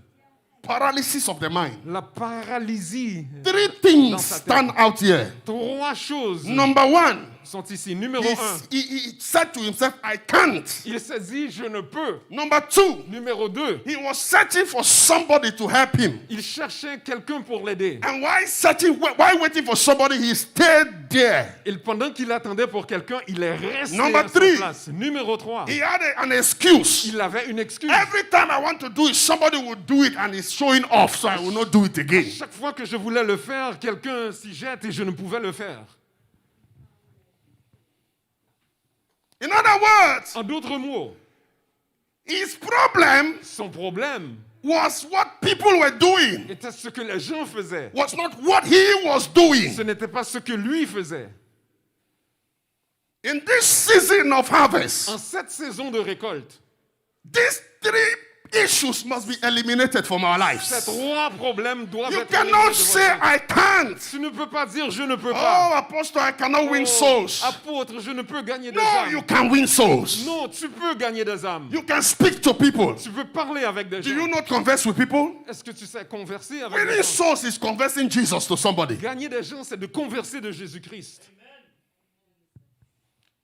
Paralysis of the mind. La paralysie. Three things Dans sa tête. stand out here. Trois choses Number one, sont ici. Numéro he, 1, he said to himself, I can't. il s'est dit, je ne peux. Number two, Numéro 2, he was searching for somebody to help him. il cherchait quelqu'un pour l'aider. And while waiting for somebody, he stayed there. Et pendant qu'il attendait pour quelqu'un, il est resté Number à sa three. place. Numéro 3, He had an excuse. il avait une excuse. Every time I want to do it, somebody will do it and it's showing off, so I will not do it again. Chaque fois que je voulais le faire, quelqu'un s'y jette et je ne pouvais le faire. In other words, En d'autres mots, his problem son problème was what people were doing, était ce que les gens faisaient. was not what he was doing. Ce n'était pas ce que lui faisait. In this season of harvest, En cette saison de récolte, these three issues must be eliminated from our ces lives. trois problèmes doivent You être éliminés de cannot votre say, vie. I can't. Tu ne peux pas dire je ne peux Oh, pas. Apostle, I cannot win Oh, souls. apôtre, je ne peux gagner des No, âmes. you can win souls. Non, tu peux gagner des âmes. You can speak to people. Tu peux parler avec des Do you gens. not converse with people? Est-ce que tu sais converser avec Winning des gens? souls is conversing Jesus to somebody. Gagner des gens, c'est de converser de Jésus-Christ.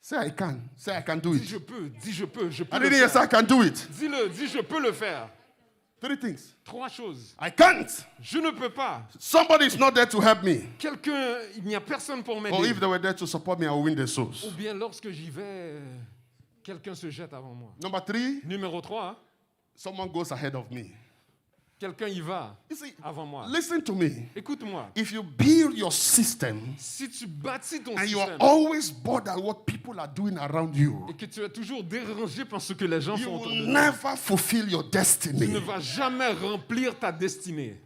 Say, I can. Say, I can do Dis it. je peux, dis je peux, je peux I le didn't hear, say, faire. I can do it. Dis-le, dis je peux le faire. Three things. Trois choses. I can't. Je ne peux pas. Somebody is not there to help me. Quelqu'un, il n'y a personne pour Or m'aider. if they were there to support me, I will win the Ou souls. bien lorsque j'y vais, quelqu'un se jette avant moi. Number three, Numéro 3, someone goes ahead of me. Quelqu'un y va You see, avant moi. listen to me. Écoute-moi. If you build your system Si tu bâtis ton and you are système always bothered what people are doing around you, et que tu es toujours dérangé par ce que les gens you font autour will de toi, never fulfill your tu ne destiny. vas jamais remplir ta destinée.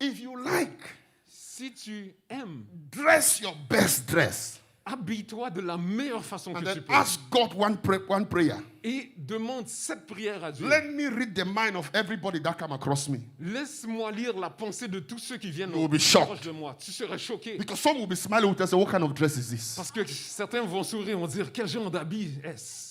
If you like, Si tu aimes, dress your best dress habille-toi de la meilleure façon and que then tu peux. ask God one prayer. Et demande cette prière à Dieu. Let me read the mind of everybody that come across me. Laisse-moi lire la pensée de tous ceux qui viennent You will be shocked. proche de moi. Tu serais choqué. Because some will be smiling with us, what kind of dress is this? Parce que certains vont sourire et vont dire, quel genre d'habit est-ce?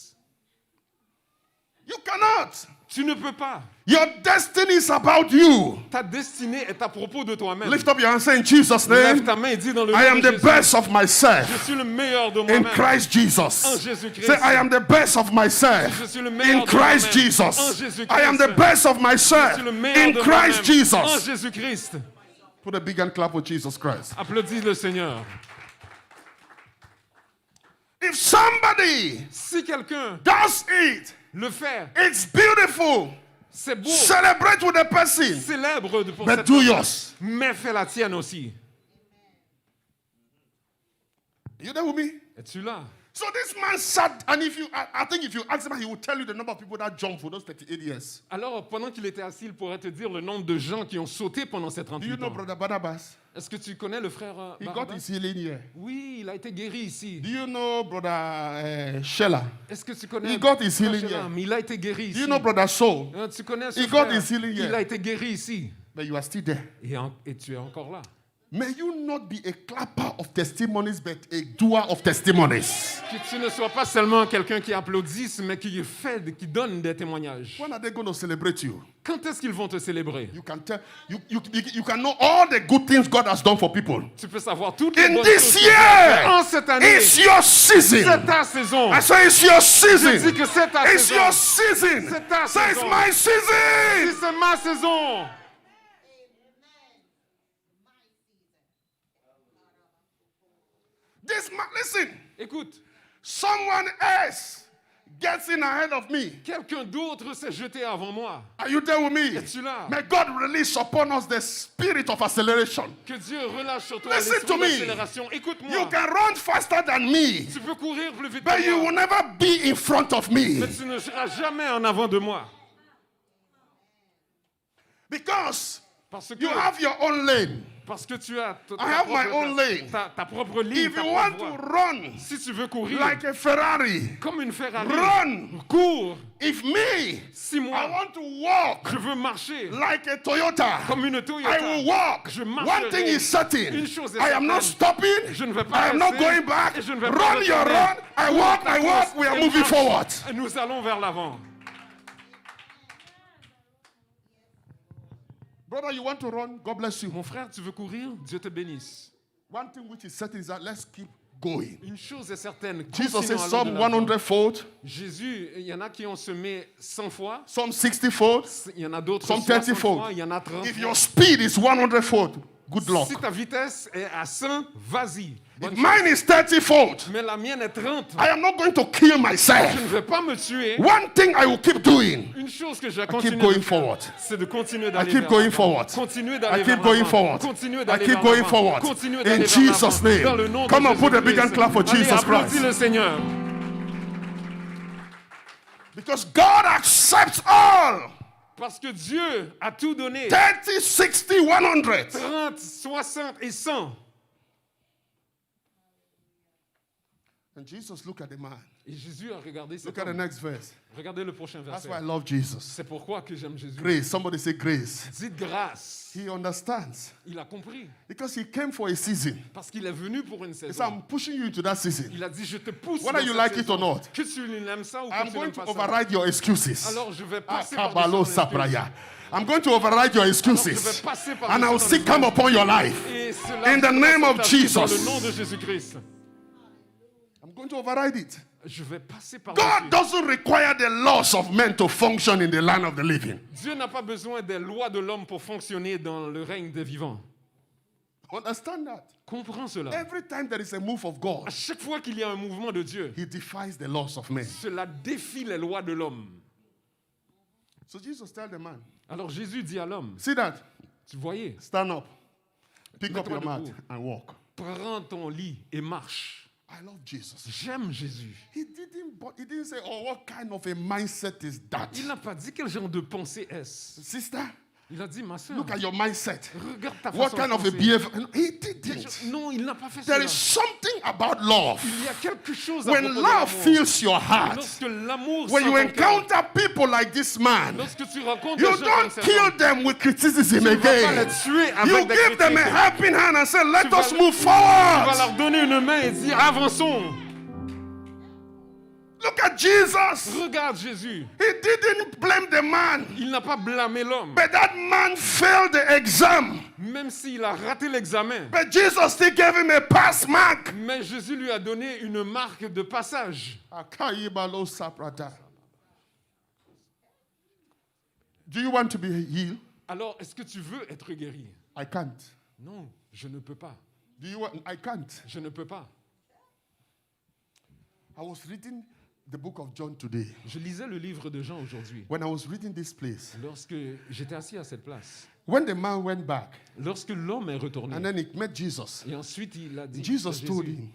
You cannot. Tu ne peux pas. Your destiny is about you. Ta destinée est à propos de toi-même. Lift up your hand, say in Jesus' Lève name, ta main et dis dans le I nom am de the Jésus, best of je myself suis le meilleur de in moi-même. Christ En Jesus. Jésus-Christ. Say, I am the best of myself Je suis le meilleur in de Christ moi-même. En Jesus. Jésus-Christ. I am the best of Je myself suis le meilleur in de Christ moi-même. En Jesus. Jésus-Christ. Put a big hand clap for Jesus Christ. Applaudis le Seigneur. If somebody Si quelqu'un does it, le fait, it's beautiful. c'est beau, Celebrate with the person, célèbre pour but cette do personne, yours. mais fais la tienne aussi. You there with me? Es-tu là? So this man sat, and I think if you ask him, he will tell you the number of people that jumped for those 38 years. Alors, pendant qu'il était assis, il pourrait te dire le nombre de gens qui ont sauté pendant ces Do you 38 know ans. Brother Barnabas? Est-ce que tu connais le frère He got Barabbas? his healing here. Oui, il a été guéri ici. Do you know Brother Sheila? Est-ce que tu connais He got his frère healing Sheila? here. Mais il a été guéri Do ici. you know Brother Saul? Tu connais ce He got frère? his healing here. Il a été guéri ici. But you are still there. Et tu es encore là. May you not be a clapper of testimonies, but a doer of testimonies. Que tu ne sois pas seulement quelqu'un qui applaudisse, mais qui fait, qui donne des témoignages. When are they going to celebrate you? Quand est-ce qu'ils vont te célébrer? You can tell, you can know all the good things God has done for people. Tu peux savoir toutes les In bonnes this choses que Dieu a fait. year, En cette année, it's your season. c'est ta saison. I say it's your Je season. dis que c'est ta It's saison. your season. C'est ta Say it's saison. my Si season. c'est ma saison. This man, listen, Écoute, someone else gets in ahead of me. quelqu'un d'autre s'est jeté avant moi. Are you there with me? Es-tu là? May God release upon us the spirit of acceleration. Que Dieu relâche sur toi Listen l'esprit to me. d'accélération. You Écoute-moi. can run faster than me, Tu peux courir plus vite but que you moi, will never be in front of me. mais tu ne seras jamais en avant de moi. Because Parce que, you have your own lane. parce que tu as ta, I have my own lane. ta propre ligne, If ta you propre want to voie. run Si tu veux courir like a Ferrari, comme une Ferrari, run. cours. If me, Si I moi, want to walk je veux marcher like a Toyota, comme une I Toyota, will walk. Je One marcherai. thing is certain. Une chose est I am not certaine. stopping. Je ne vais pas I am not rester. going back. Et je ne vais pas Run your retourner. run. I Cours walk, ta I walk. course We are et moving marche. forward. Et nous allons vers l'avant. Brother, you want to run? God bless you. Mon frère, tu veux courir? Dieu te bénisse. One thing which is certain is that let's keep going. Une chose est certaine. Jesus continuons says à aller some de l'avant. 100-fold, Jésus, il y en a qui ont semé 100 fois. some 60-fold. Il y en a d'autres Some 60 30-fold. fois. Il y en a 30 If fois. your speed is 100-fold, good luck. Si ta vitesse est à 100, vas-y. Bonne If mine is 30-fold, chance. Mais la mienne est 30. I am not going to kill Je myself. ne vais pas me tuer. One thing I will keep doing. Une chose que je vais keep continuer going de faire, forward. c'est de continuer I d'aller keep vers going l'avant. forward. Continuer I d'aller keep vers going l'avant. forward. Continuer I d'aller keep vers going l'avant. forward. Continuer In d'aller vers Jesus' l'avant. Dans le name. nom de Come on, put a big Jésus-Christ. hand clap for Allez, Jesus applaudis Christ. le Seigneur. Because God accepts all. Parce que Dieu a tout donné. 30, 60, 100. 30, 60 et 100. And Jesus looked at the man. Et Jésus a regardé cet Look at the homme. next verse. Regardez le prochain That's verset. why I love Jesus. C'est pourquoi que j'aime Jésus. Grace. Somebody say grace. Dites grâce. He understands. Il a compris. Because he came for a season. Parce qu'il est venu pour une He said, saison. I'm pushing you into that season. Il a dit, je te pousse Whether dans you cette like it saison. or not. Que tu l'aimes ça ou que I'm tu going n'aimes to pas ça. override your excuses. Alors je vais Ah, passer kabalo par-dessus ton excuse. sabraya. I'm going to override your Alors, je excuses. vais passer par-dessus And I will ton see come excuse. upon your life. Et cela In the sera name sur of ta vie Jesus. Dans le nom de Jésus-Christ. I'm going to override it. Je vais passer par God doesn't require the laws of men to function in the land of the living. Dieu n'a pas besoin des lois de l'homme pour fonctionner dans le règne des vivants. Understand that? Comprends cela. Every time there is a move of God, À chaque fois qu'il y a un mouvement de Dieu, he defies the laws of men. cela défie les lois de l'homme. So Jesus tell the man, Alors Jésus dit à l'homme, see that? tu voyais, Stand up. Pick up Mets-toi your mat debout. and walk. prends ton lit et marche. I love Jesus. J'aime Jésus. He didn't say, oh, what kind of a mindset is that? Il n'a pas dit quel genre de pensée est-ce. Sister, Il a dit, ma soeur, look at your mindset. regarde ta What façon kind de of a penser. behavior? He didn't. Non, il n'a pas fait There cela. is something about love. Il y a quelque chose à When propos de love l'amour. fills your heart, Lorsque l'amour when you sent ton cœur, encounter people like this man, lorsque tu rencontres you des gens comme don't cet kill homme, them with criticism tu ne vas pas les again. tuer You avec des give them a critiques. helping hand and say, let Tu vas- us move Tu vas forward. leur donner une main et dire, avançons. Look at Jesus. Regarde Jésus. He didn't blame the man, Il n'a pas blâmé l'homme. but that man failed the exam. Même s'il a raté l'examen. But Jesus still gave him a pass mark. Mais Jésus lui a donné une marque de passage. Do you want to be healed? Alors, est-ce que tu veux être guéri? I can't. Non, je ne peux pas. Do you want? I can't. Je ne peux pas. I was reading the book of John today. Je lisais le livre de Jean aujourd'hui. When I was reading this place, Lorsque j'étais assis à cette place. when the man went back Lorsque l'homme est retourné. and then he met Jesus, Et ensuite, il a dit Jesus à Jésus, told him,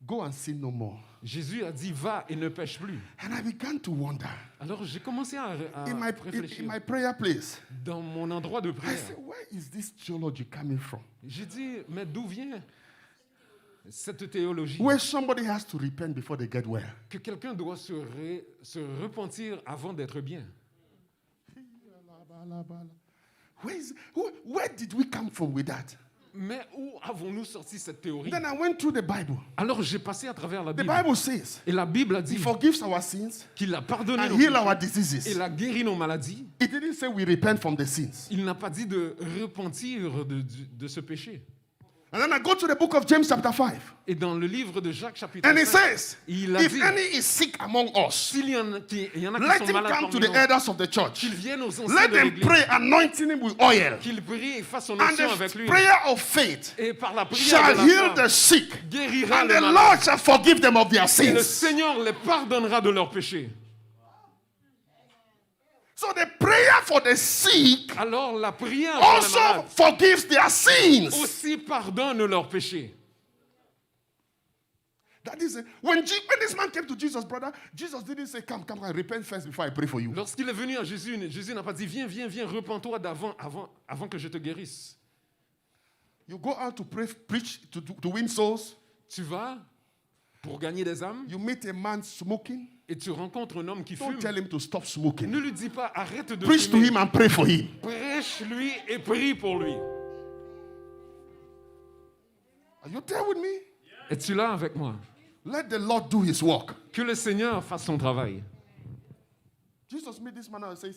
go and sin no more. Jésus a dit, va et ne pêche plus. And I began to wonder, Alors j'ai commencé à in réfléchir my prayer place, dans mon endroit de I prière. said, where is this theology coming from? J'ai dit, mais d'où vient cette théologie Where somebody has to repent before they get well. que quelqu'un doit se repentir avant d'être bien? Where did we come from with that? Mais où avons-nous sorti cette théorie? Then I went through the Bible. Alors j'ai passé à travers la The Bible. Bible says Et la Bible a He dit forgives our sins qu'il a pardonné and nos heal péchés our et diseases. a guéri nos maladies. It didn't say we repent from the sins. Il n'a pas dit de repentir de ce péché. And then I go to the book of James chapter 5. Et dans le livre de Jacques chapitre And it 5, says, il a if dit, any is sick among us, s'il y en a qui let sont him malades come to parmi the nous, elders of the church. qu'ils viennent aux anciens Let de them l'Église, pray, anointing him with oil. qu'ils prient et fassent son And onction avec the lui. prayer of faith Et par la prière shall de la heal foi, the sick. guérira And les the malades. Lord shall forgive them of their Et le sins. Seigneur les pardonnera de leurs péchés. So the prayer for the sick Alors la prière pour les also malades forgives their sins. aussi pardonne leurs péchés. That is it. When this man came to Jesus, brother, Jesus didn't say, come, repent first before I pray for you. Lorsqu'il est venu à Jésus, Jésus n'a pas dit, viens, repens-toi avant que je te guérisse. You go out to pray, preach, to win souls. Tu vas pour gagner des âmes You meet a man smoking. et tu rencontres un homme qui Don't fume. tell him to stop smoking. Ne lui dis pas, arrête de Preach to fumer. him and pray for him. Prêche-lui et prie pour lui. Are you there with me? Es-tu là avec moi? Let the Lord do his work. Que le Seigneur fasse son travail. Jesus made this man and say,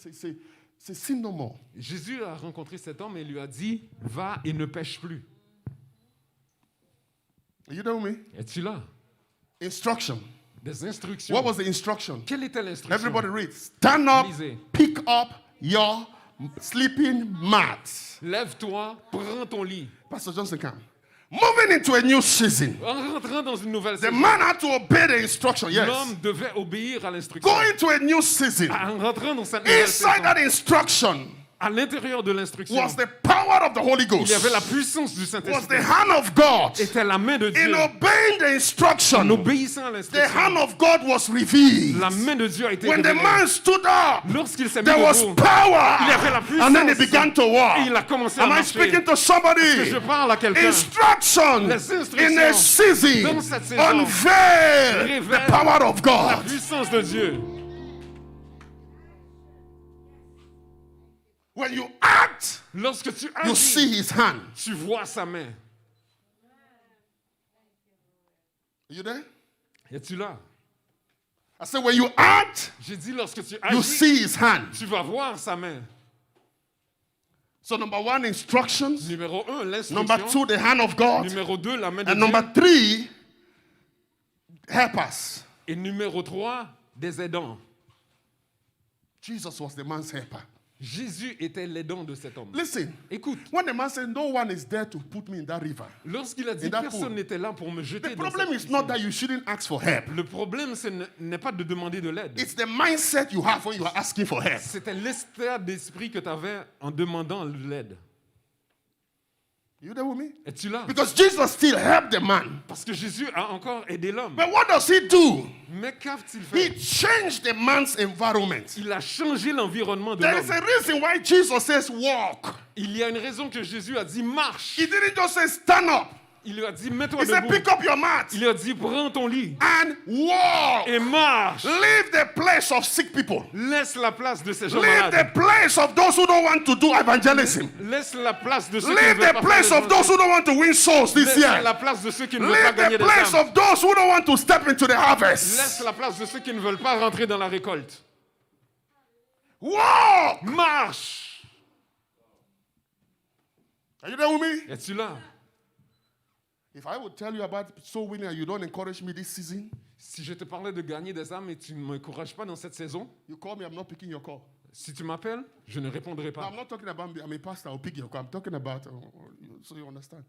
sin no more. Jésus a rencontré cet homme et lui a dit, va et ne pêche plus. Are you there with me? Es-tu là? Instruction. Des instructions. What was the instruction? Quelle était l'instruction? Everybody read. Stand up, Lisez. pick up your sleeping mat. Lève-toi, prends ton lit. Pastor Johnson, come. Moving into a new season. En rentrant dans une nouvelle The saison, man had to obey the instruction, yes. l'homme devait obéir à l'instruction. Going to a new season. En rentrant dans cette nouvelle Inside saison, that instruction à l'intérieur de l'instruction, was the power of the Holy il y Ghost. avait la puissance du Was Saint-Esprit. the hand of God. Était la main de In Dieu. obeying the En instruction, obéissant à the l'instruction, hand of God was revealed. la main de Dieu a été When the révélée. man stood up, Lorsqu'il s'est mis there was debout, power. il y avait la puissance. And then he began to walk. Et il a commencé à Am I marcher. speaking to Que somebody? je parle à quelqu'un. Instruction Les instructions in a season dans cette saison unveil the révèlent power of la God. puissance de Dieu. When you act, Lorsque tu you agis, see his hand. tu vois sa main. Are you there? Es-tu là? I said, when you act, J'ai dit lorsque tu you agis, see his hand. tu vas voir sa main. So number one, instructions. Numéro 1, Number l'instruction. two, the hand of God. Numéro 2, la main de And Dieu. number three, helpers. Et numéro 3, des aidants. Jesus was the man's helper. Jésus était l'aidant de cet homme. Listen, Écoute, when the man said, no one is there to put me in that river, lorsqu'il a dit In that personne pool. n'était là pour me jeter the dans problem cette is not piscine. that you shouldn't ask for help. Le problème, ce n'est pas de demander de l'aide. It's the mindset you have when you are asking for help. C'était l'état d'esprit que tu avais en demandant l'aide. You there with me? Es-tu là? Because Jesus still helped the man. Parce que Jésus a encore aidé l'homme. But what does he do? Mais qu'a-t-il He fait? changed the man's environment. Il a changé l'environnement de There is l'homme. a reason why Jesus says walk. Il y a une raison que Jésus a dit marche. He didn't just say stand up. Il lui a dit mets-toi He said debout. pick up your mat Il lui a dit prends ton lit and walk. et marche. Leave the place of sick people. Laisse la place de ces gens Leave the malades. place of those who don't want to do evangelism. Laisse la place de ceux qui ne Leave veulent the pas place faire of those who don't want to win souls this Laisse year. la place de ceux qui ne veulent pas Leave gagner the des place âmes. of those who don't want to step into the Laisse harvest. la place de ceux qui ne veulent pas rentrer dans la récolte. Walk. Marche. Are you there with me? Es-tu là? If I would tell you about soul winning and you don't encourage me this season, Si je te parlais de gagner des âmes et tu ne m'encourages pas dans cette saison, you call me, I'm not picking your call. si tu m'appelles, je ne répondrai No, pas. I'm not talking about me. I'm a pastor. I'll pick your call. I'm talking about, so you understand.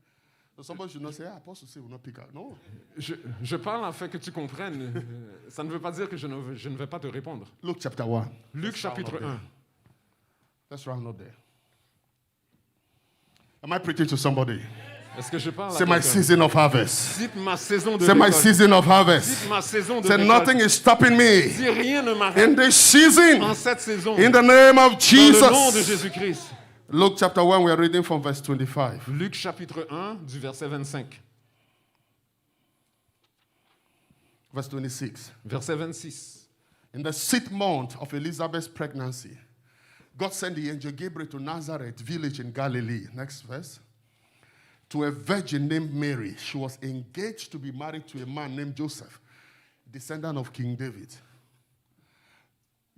So somebody should not say, apostle say will not pick up. No. Je parle afin que tu comprennes. Ça ne veut pas dire que je ne vais pas te répondre. Luke chapter 1. Luc chapitre 1. Let's round up there. Am I preaching to somebody? Est-ce que je parle à Say my quelqu'un? season of harvest. Dites ma saison de Say my récolte. season of harvest. Dites ma saison de Say récolte. nothing is stopping me Si rien ne m'arrête in this season. en cette saison, In the name of dans le nom de Jesus. Jésus-Christ. Luke chapter 1, we are reading from verse 25. Luc chapitre 1 du verset 25. Verse 26. Verset 26. In the 6th month of Elizabeth's pregnancy, God sent the angel Gabriel to Nazareth, village in Galilee. Next verse. To a virgin named Mary. She was engaged to be married to a man named Joseph, descendant of King David.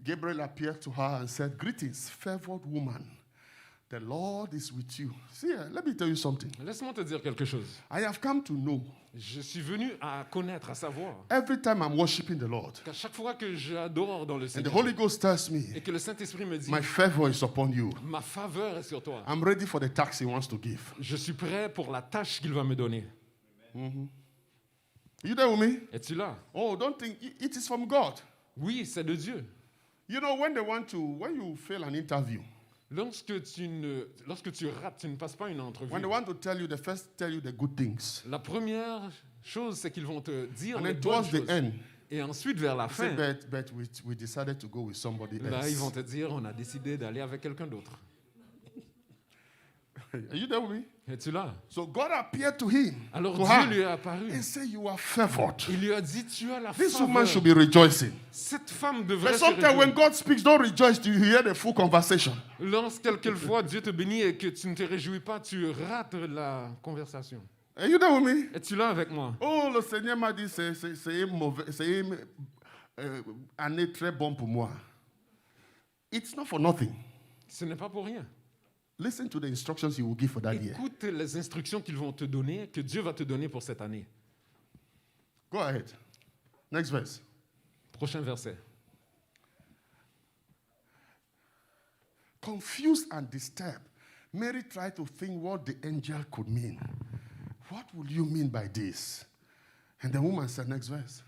Gabriel appeared to her and said, greetings, favored woman. The Lord is with you. See, let me tell you something. Laisse-moi te dire quelque chose. I have come to know Je suis venu à connaître, à savoir, every time I'm worshiping the Lord, qu'à chaque fois que j'adore dans le and the Seigneur, Holy Ghost tells me, et que le Saint-Esprit me dit, my favor is upon you. ma faveur est sur toi. I'm ready for the tax he wants to give. Je suis prêt pour la tâche qu'il va me donner. You there with me? Es-tu là? Oh, don't think it is from God. Oui, c'est de Dieu. You know, when you fail an interview, Lorsque tu rates, tu ne passes pas une entrevue. when they want to tell you, they first tell you the good things. La première chose, c'est qu'ils vont te dire And les then bonnes towards the choses. end, Et ensuite, vers la say, fin, but we decided to go with somebody là, ils vont else. te dire, on a décidé d'aller avec quelqu'un d'autre. Are you there with me? Es-tu là? So God appeared to him, Alors to Dieu her, lui est apparu. and said, you are favored. Il lui a dit, tu as la This woman faveur. should be rejoicing. Cette femme devrait But se sometimes when réjouir. God speaks, don't rejoice till you hear the full conversation. Quelquefois Dieu te bénit et que tu ne te réjouis pas, tu rates la conversation. Are you there with me? Es-tu là avec moi? Oh, le Seigneur m'a dit, c'est une année très bonne pour moi. It's not for nothing. Ce n'est pas pour rien. Listen to the instructions he will give for that year. Écoute les instructions qu'ils vont te donner, que Dieu va te donner pour cette année. Go ahead. Next verse. Prochain verset. Confused and disturbed, Mary tried to think what the angel could mean. What will you mean by this? And the woman said, next verse.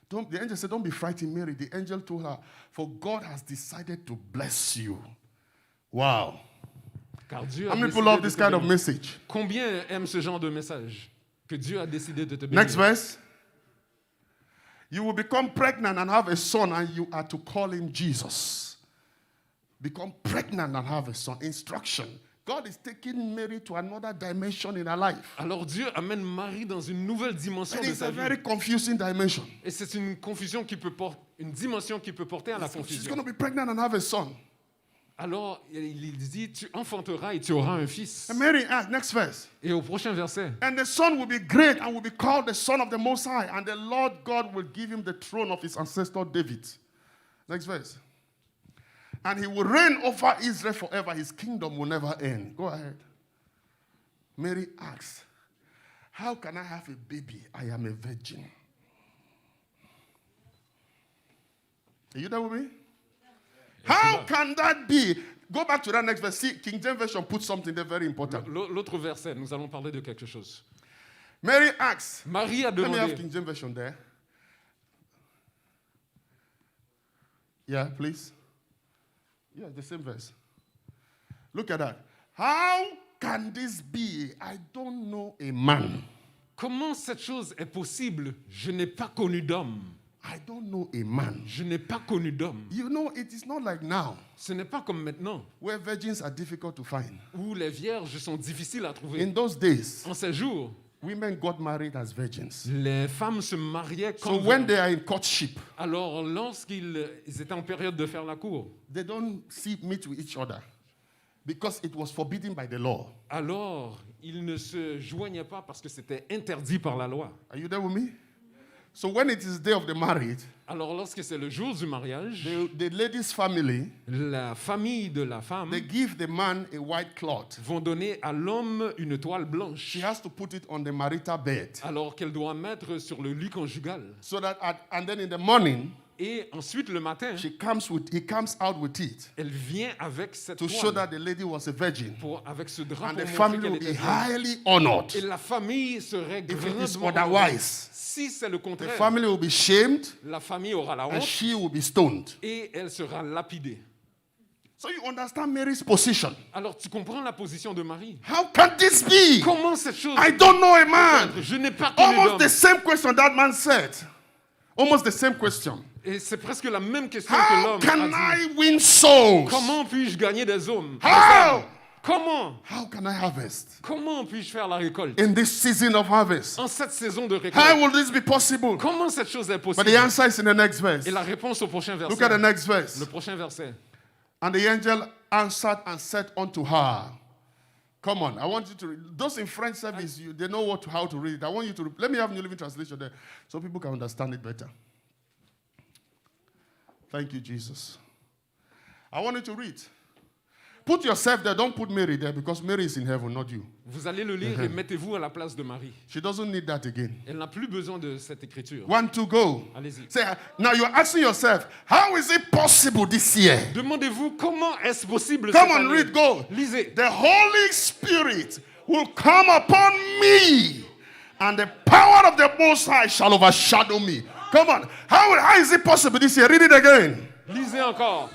The angel said, don't be frightened, Mary. The angel told her, for God has decided to bless you. Wow. Car Dieu a How many décidé people love de this te kind of bénir. message? Combien aiment ce genre de message? Que Dieu a décidé de te bénir. Next verse. You will become pregnant and have a son, and you are to call him Jesus. Become pregnant and have a son. Instruction. God is taking Mary to another dimension in her life. Alors Dieu amène Marie dans une nouvelle dimension And de it's sa a vie. very confusing dimension. Et c'est une confusion qui peut une dimension qui peut porter à la She's confusion. going to be pregnant and have a son. Alors il dit, tu enfanteras et tu auras un fils. And Mary asked, next verse. Et au prochain verset, And the son will be great and will be called the Son of the Most High. And the Lord God will give him the throne of his ancestor David. Next verse. And he will reign over Israel forever. His kingdom will never end. Go ahead. Mary asks, how can I have a baby? I am a virgin. Are you there with me? How can that be? Go back to that next verse. See, King James Version put something there very important. L'autre verset, nous allons parler de quelque chose. Mary asks, Marie a let me have demandé, King James Version there. Yeah, please. Yeah, the same verse. Look at that. How can this be? I don't know a man. comment cette chose est possible? Je n'ai pas connu d'homme. I don't know a man. Je n'ai pas connu d'homme. You know, it is not like now, Ce n'est pas comme maintenant, where virgins are difficult to find. où les vierges sont difficiles à trouver. In those days, En ces jours, women got married as virgins. les femmes se mariaient So comme when vierges. they are in courtship, Alors, lorsqu'ils étaient en période de faire la cour, they don't meet with each other because it was forbidden by the law. alors ils ne se joignaient pas parce que c'était interdit par la loi. Are you there with me? So when it is day of the marriage, Alors, lorsque c'est le jour du mariage, the lady's family, la famille de la femme they give the man a white cloth. vont donner à l'homme une toile She blanche, has to put it on the marital bed. alors qu'elle doit mettre sur le lit conjugal. So that and then in the morning, Et ensuite, le matin, he comes out with it elle vient avec cette to show toile, that the lady was a virgin. avec ce drap And pour the montrer family qu'elle will be était vierge. highly honored. Et la famille serait If it is grandement honorée. otherwise, Si c'est le the contraire, family will be shamed la famille aura la and honte she will be stoned. et elle sera lapidée. So you understand Mary's position. Alors tu comprends la position de Marie. How can this be? Comment cette chose I don't know a man. Je n'ai pas connu Almost d'homme. the same question that man said. Almost the same question. Et c'est presque la même question que How l'homme can a dit. I win souls? Comment puis-je gagner des hommes? Des How? hommes? Comment? How can I harvest Comment puis-je faire la récolte? in this season of harvest? En cette saison de How récolte, will this be possible? comment cette chose est But possible? the answer is in the next verse. Et la réponse au prochain Look at the verset. next verse. Le prochain verset. And the angel answered and said unto her, come on, I want you to read. Those in French service, they know how to read it. I want you to let me have New Living Translation there so people can understand it better. Thank you, Jesus. I want you to read. Put yourself there. Don't put Mary there because Mary is in heaven, not you. Vous allez le lire et mettez-vous à la place de Marie. She doesn't need that again. Elle n'a plus besoin de cette écriture. 1, 2, go. Allez-y. Say, now you're asking yourself, how is it possible this year? Demandez-vous comment est-ce possible Come cette on, année? read, go. Lisez. The Holy Spirit will come upon me, and the power of the Most High shall overshadow me. Come on. How is it possible this year? Read it again. Lisez encore.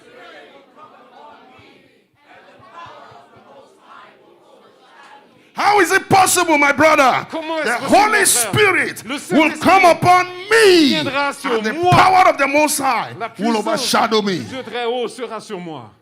How is it possible, my brother? Comment est-ce The possible, Holy mon frère? Spirit Le will Saint-Esprit come upon me, viendra sur and the moi. power of the Most High La will puissance overshadow me. du Dieu très haut sera sur moi.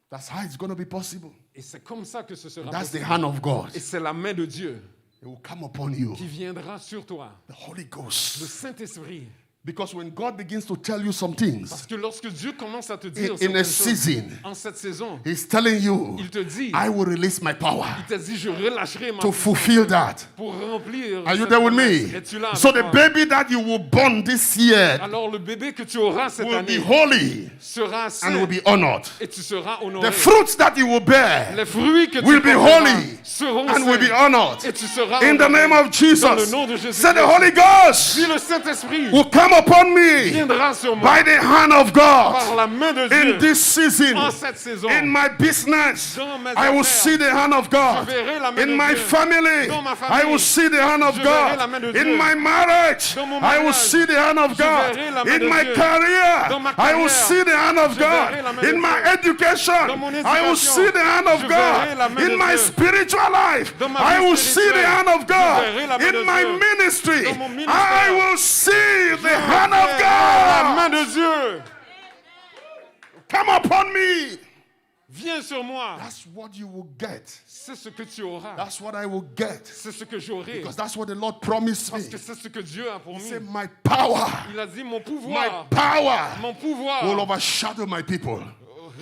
That's how it's going to be possible. Et c'est comme ça que ce sera That's the possible. hand of God. Et c'est la main de Dieu It will come upon you. qui viendra sur toi. The Holy Le Ghost. Saint-Esprit. Because when God begins to tell you some things Parce que lorsque Dieu commence à te dire in a certaines choses, season, en cette saison, He's telling you, il te dit, I will release my power il te dit, je relâcherai ma to puissance fulfill that. pour remplir. Are you cette there with promesse. me? Es-tu là So avec the moi? baby that you will born this year Alors le bébé que tu auras cette will be année holy sera and saint will be honored. et tu seras The honoré. fruits that you will bear Les fruits que will tu be porteras holy seront and will be saints honored. et tu seras In the honoré. name of Dans le Jesus. nom de Jésus. Say the Holy Ghost Si le Saint-Esprit will come upon me viendra sur moi by the hand of par God la main de in Dieu this season. en cette saison, In my business, dans mes I will affaires, see the hand of God. je verrai la main In de my Dieu. family, Dans ma famille, I will see the hand of je verrai la God. main de In Dieu. my marriage, Dans mon I will mariage, see the hand of je God. verrai la main In de my Dieu. career, Dans ma I will carrière, see the hand of je verrai la God. main de In my Dieu. education, Dans mon I will éducation, see the hand of je verrai la God. main de In my Dieu. spiritual life, Dans ma I vie will see the spirituelle, hand of God. je verrai la main In de my Dieu. ministry, Dans mon ministère, I will see the hand of la main God. de Dieu Come upon me. vient sur moi. That's what you will get. C'est ce que tu auras. That's what I will get. C'est ce que j'aurai. Because that's what the Lord promised Parce me. que c'est ce que Dieu a He promis. said, my power, Il a dit, mon my pouvoir, power mon pouvoir will overshadow my people.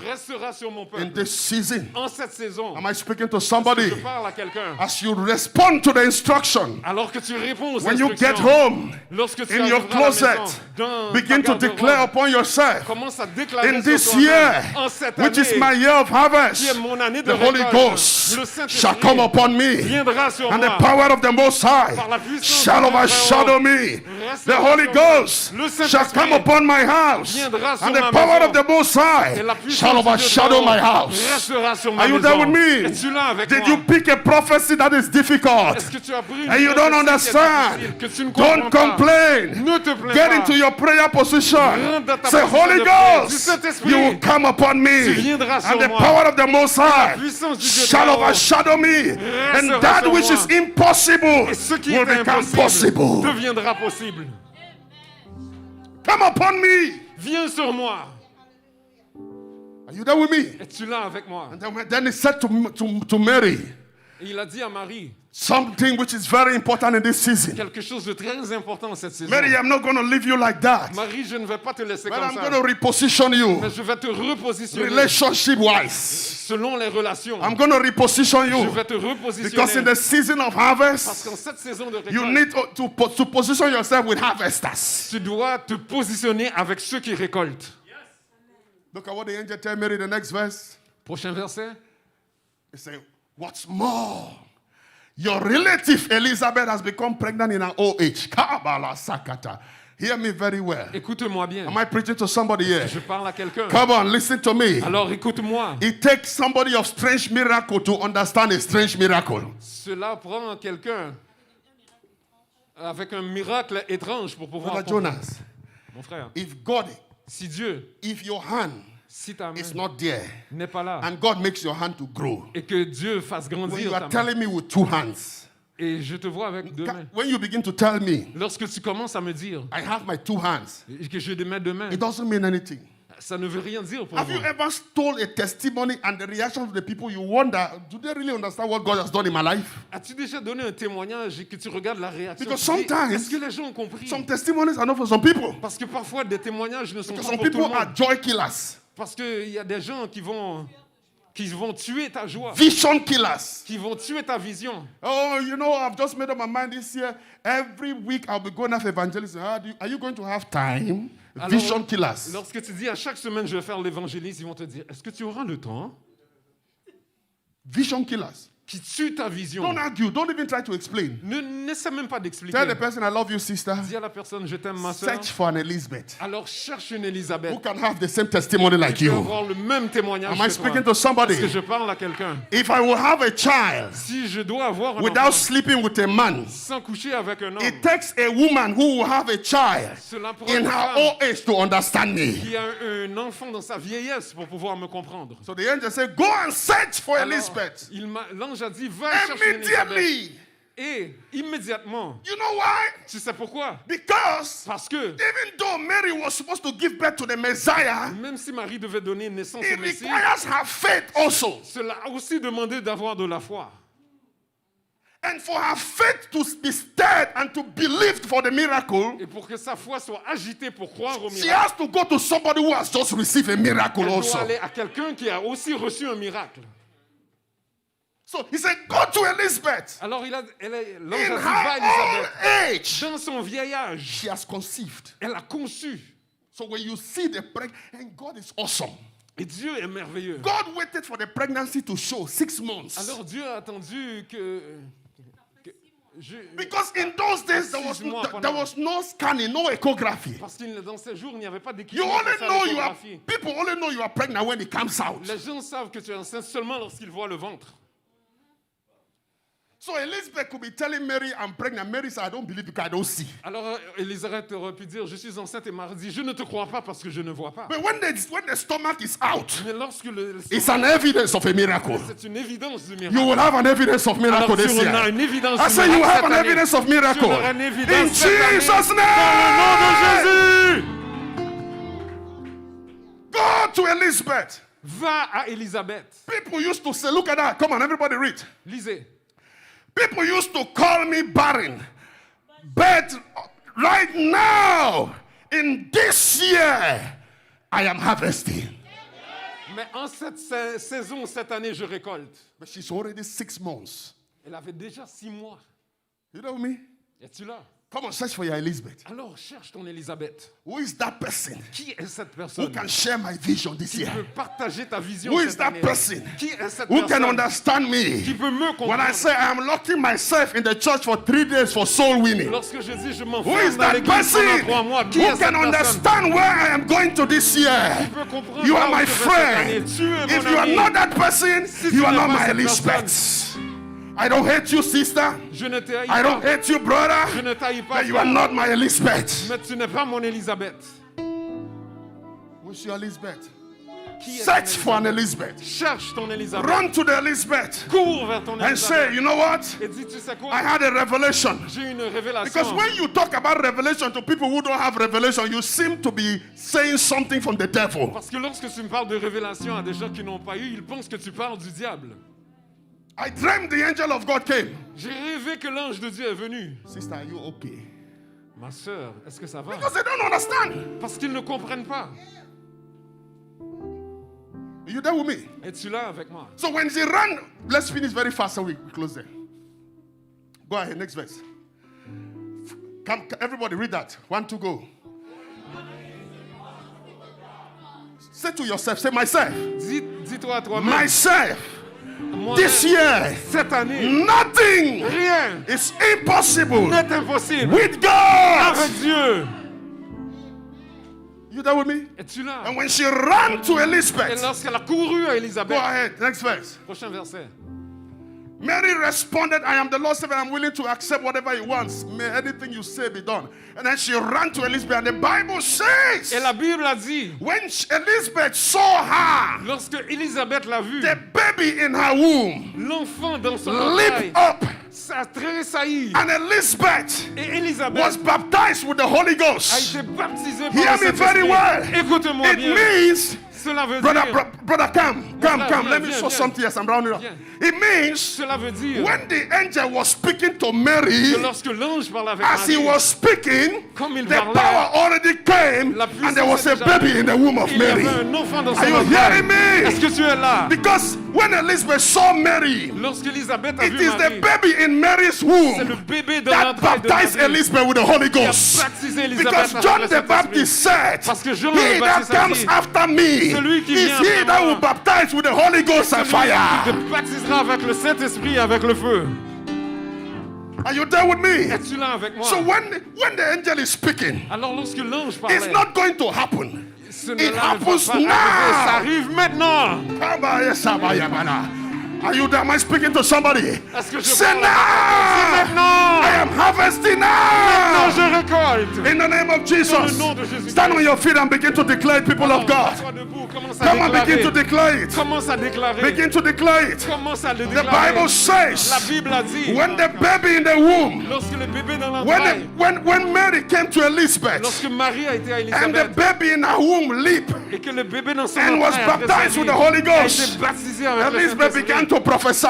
restera sur mon In peuple. this season, En cette saison, am I speaking to somebody? je parle à quelqu'un. As you respond to the instruction, Alors que tu réponds aux when you get instructions, home, lorsque tu in your arriveras à la closet, maison, dans Begin ta to garde-robe. declare upon yourself. Commence à déclarer In sur this toi-même, year, en cette which is année, my year of qui harvest, est mon année de the Holy récolte, Ghost le Saint-Esprit shall come upon me, viendra sur and the moi. power of the Most High Par la puissance shall du Dieu overshadow Très-Haut, me. restera The Holy sur moi. Ghost Le shall Saint-Esprit come upon my house, viendra sur and the ma power maison. of the Most High Et la puissance shall du Dieu overshadow Très-Haut my house. restera sur ma Are you maison. there with me? Es-tu là avec Did moi? you pick a prophecy that is difficult? Est-ce que tu as pris une And you don't prophétie qui est understand? difficile, que tu ne Don't comprends pas? complain. Ne te plains Get pas. into your prayer position. Rentre dans ta Say, position Holy de prière. Du Ghost, Saint-Esprit, you will come upon me, tu viendras sur and the moi. power of the Most High puissance du Dieu shall Très-Haut overshadow me, restera and that sur which moi. is impossible Et ce qui will est become impossible possible. deviendra possible. Come upon me. Viens sur moi. Are you there with me? Es-tu là avec moi? And then he said to Mary, Et il a dit à Marie something which is very important in this season. quelque chose de très important cette saison. Mary, I'm not going to leave you like that. Marie, je ne vais pas te laisser But comme I'm ça. going to reposition you Mais je vais te repositionner relationship wise. selon les relations. I'm going to reposition Je you vais te because in repositionner. the season of Parce harvest, qu'en cette saison de you récolte, need to position yourself with harvesters. tu dois te positionner avec ceux qui récoltent. Look at what the angel tell Mary, the next verse. Prochain verset. He said, what's more, your relative Elizabeth has become pregnant in her old age. Kabbalah Sakata. Hear me very well. Écoute-moi bien. Am I preaching to somebody here? Je parle à quelqu'un. Come on, listen to me. Alors écoute-moi. It takes somebody of strange miracle to understand a strange miracle. Cela prend quelqu'un avec un miracle étrange pour pouvoir Brother comprendre. Jonas, Mon frère, if God, si Dieu, if your hand si ta main is not there, n'est pas là and God makes your hand to grow, et que Dieu fasse when grandir you ta are main, telling me with two hands, et je te vois avec deux mains, when you begin to tell me, lorsque tu commences à me dire I have my two hands, que je mets deux mains, it doesn't mean anything. ça ne veut rien dire pour Have you moi. ever told a testimony and the reaction of the people, you wonder, do they really understand what God has done in my life? As-tu déjà donné un témoignage et que tu regardes la réaction? Because tu dis, sometimes est-ce que les gens ont compris? Some testimonies are not for some people. Parce que parfois des témoignages ne sont Because pas some pour tout le people are monde. joy killers, Parce qu'il y a des gens qui vont tuer ta joie, vision killers. qui vont tuer ta vision. Oh, you know, I've just made up my mind this year. Every week I'll be going after evangelism. Are you going to have time? Alors, Vision killers. Lorsque tu dis à chaque semaine je vais faire l'évangélisme, ils vont te dire, est-ce que tu auras le temps? Vision killers. Qui tue ta vision. Don't argue. Don't even try to explain. N'essaie même pas d'expliquer. Tell the person, I love you, sister. Dis à la personne, je t'aime ma soeur. Search for an Elizabeth Alors cherche une Élisabeth who can have the same testimony like qui peut you. avoir le même témoignage Am I que toi. speaking to Est-ce que somebody? je parle à quelqu'un? If I will have a child Si je dois avoir un without enfant sleeping with a man, sans coucher avec un homme, it takes a woman who will have a child cela prend in une her femme old age to understand me. qui a un enfant dans sa vieillesse pour pouvoir me comprendre. So the angel said, go and search for Alors, Elizabeth. l'ange a dit, va chercher une Élisabeth. Immediately. Et immédiatement, You know why? tu sais pourquoi? Because Parce que even though Mary was supposed to give birth to the Messiah, même si Marie devait donner naissance it au Messie, requires her faith also. cela a aussi demandé d'avoir de la foi. And for her faith to be stirred and to believe for the miracle, Et pour que sa foi soit agitée pour croire au she miracle, has to go to somebody who has just received a miracle elle doit also. aller à quelqu'un qui a aussi reçu un miracle. So he said, go to Elizabeth. Alors l'ange In a dit, va à her old Élisabeth. age, Dans son vieil âge, she has conceived. elle a conçu. So when you see the and God is awesome. Et Dieu est merveilleux. God waited for the pregnancy to show 6 months. Alors Dieu a attendu que Because in those days there was no scanning, no echography. parce que dans ces jours, il n'y avait pas You d'équipement only pour faire know you are l'échographie. people only know you are pregnant when it comes out. Les gens savent que tu es enceinte seulement lorsqu'ils voient le ventre. So Elizabeth could be telling Mary, I'm pregnant. Mary said, I don't believe because I don't see. Alors Élisabeth aurait pu dire, je suis enceinte, et Marie dit, je ne te crois pas parce que je ne vois pas. But when the stomach is out, Mais lorsque it's an evidence of a miracle. c'est une évidence du You miracle. will have an evidence of miracle Alors this tu auras year. une évidence I du say you miracle have cette an année. evidence of Tu miracle. auras une évidence In cette année. Jesus' Dans le nom de name. Jésus. Go to Elizabeth. Va à Élisabeth. People used to say, look at that. Come on, everybody read. Lisez. People used to call me barren. But right now, in this year, I am harvesting. Mais en cette saison, cette année, je récolte. But she's already 6 months. Elle avait déjà 6 mois. You know me? Es-tu là? Come on, search for your Elizabeth. Alors cherche ton Élisabeth. Who is that person Qui est cette who personne can share my vision this qui year? peut partager ta vision Who is cette that année? person Qui est cette who can personne understand qui me peut me when I comprendre? say I am locking myself in the church for 3 days for soul winning? Lorsque je dis je Who m'enferme is dans that l'église pendant 3 mois, person qui est who cette can personne understand where I am going to this year? qui peut comprendre You là are où my je vais cette année? friend. Tu es If mon you are ami. not that person, Si you tu are n'es not pas my cette Elizabeth. I don't hate you, sister. Je ne te haïs I don't pas. hate you, brother. Je ne t'haïs pas. But you are frère. not my Elizabeth. Mais tu n'es pas mon Élisabeth. Who's your Elizabeth? Qui est Search ton for an Élisabeth? Elizabeth. Cherche ton Élisabeth. Run to the Elizabeth Cours vers ton and say, Élisabeth. you know what? Et dis, tu sais quoi? I had a revelation. J'ai une Because révélation. when you talk about revelation to people who don't have revelation, you seem to be saying something from the devil. Parce que lorsque tu me parles de révélation à des gens qui n'ont pas eu, ils pensent que tu parles du diable. I dreamed the angel of God came. J'ai rêvé que l'ange de Dieu est venu. Sister, are you okay? Ma sœur, est-ce que ça va? Because they don't understand. Parce qu'ils ne comprennent pas. Are you there with me? Es-tu là avec moi? So when she ran, let's finish very fast so we close there. Go ahead, next verse. Come, everybody read that. 1, 2, go. Say to yourself, say myself. Dis-toi à toi-même. Myself. Moi-même, This year, cette année, nothing rien is impossible n'est impossible. with God. Avec Dieu. You there with me? Es-tu là? And when she ran to Et Elizabeth, lorsqu'elle a couru à go Élisabeth, ahead, next verse. prochain verset. Mary responded, I am the Lord's servant. I'm willing to accept whatever he wants. May anything you say be done. And then she ran to Elizabeth. And the Bible says, Et la Bible a dit, when Elizabeth saw her, lorsque Élisabeth l'a vue, the baby in her womb l'enfant dans son entraille leaped up. ça tressaillit. And Elizabeth Et Élisabeth was baptized with the Holy a Ghost. été baptisée par Hear le me very Saint-Esprit. well. Écoute-moi It bien. means, Cela veut brother, dire, brother, come. viens, Let me viens, show viens. something. Yes, I'm rounding up. Viens. It means cela veut dire when the angel was speaking to Mary, que lorsque l'ange parlait avec as he Marie, was speaking, comme il the parlait, power already came, la and there was a puissance était baby in the womb of il y avait Mary. un enfant dans son Are you entraille. hearing me? Est-ce que tu es là? Because when Elizabeth saw Mary, Lorsque Élisabeth a it vu is the Marie, baby in Mary's c'est le womb bébé dans that l'entraille de baptized Marie Elizabeth with the Holy qui a Ghost. baptisé Élisabeth Because avec John le the Saint-Esprit. Baptist said, Parce que Jean he le that Baptiste a comes dit, after me celui qui is vient he après that moi. will baptize with the Holy Ghost and Celui fire. qui te baptisera avec le Saint-Esprit et avec le feu. Are you there with me? Es-tu là avec moi? So when the angel is speaking, Alors lorsque l'ange it's parlait, not going to happen. ce It ne va happens pas arriver, now. ça arrive maintenant. Are you there? Am I speaking to somebody? Est-ce que je Say parle à now. quelqu'un? Maintenant. I am harvesting Maintenant, now. je récolte. In the name of Dans le Jesus. nom de Jésus. Stand on your feet and begin to declare it, people of God. Sois debout, commence à Come on, begin to déclarer. declare it. Commence à déclarer. Begin to declare it. Commence à le The déclarer. Bible La says, Bible a dit, when the baby in the womb, lorsque le bébé dans l'entraille, when Mary came to Elizabeth, lorsque Marie a été à and the Élisabeth, baby in her womb leaped, et que le bébé dans son and was entraille a baptized with the tressailli, Holy a Ghost, été baptisé avec le Elizabeth Saint-Esprit. began to prophesy.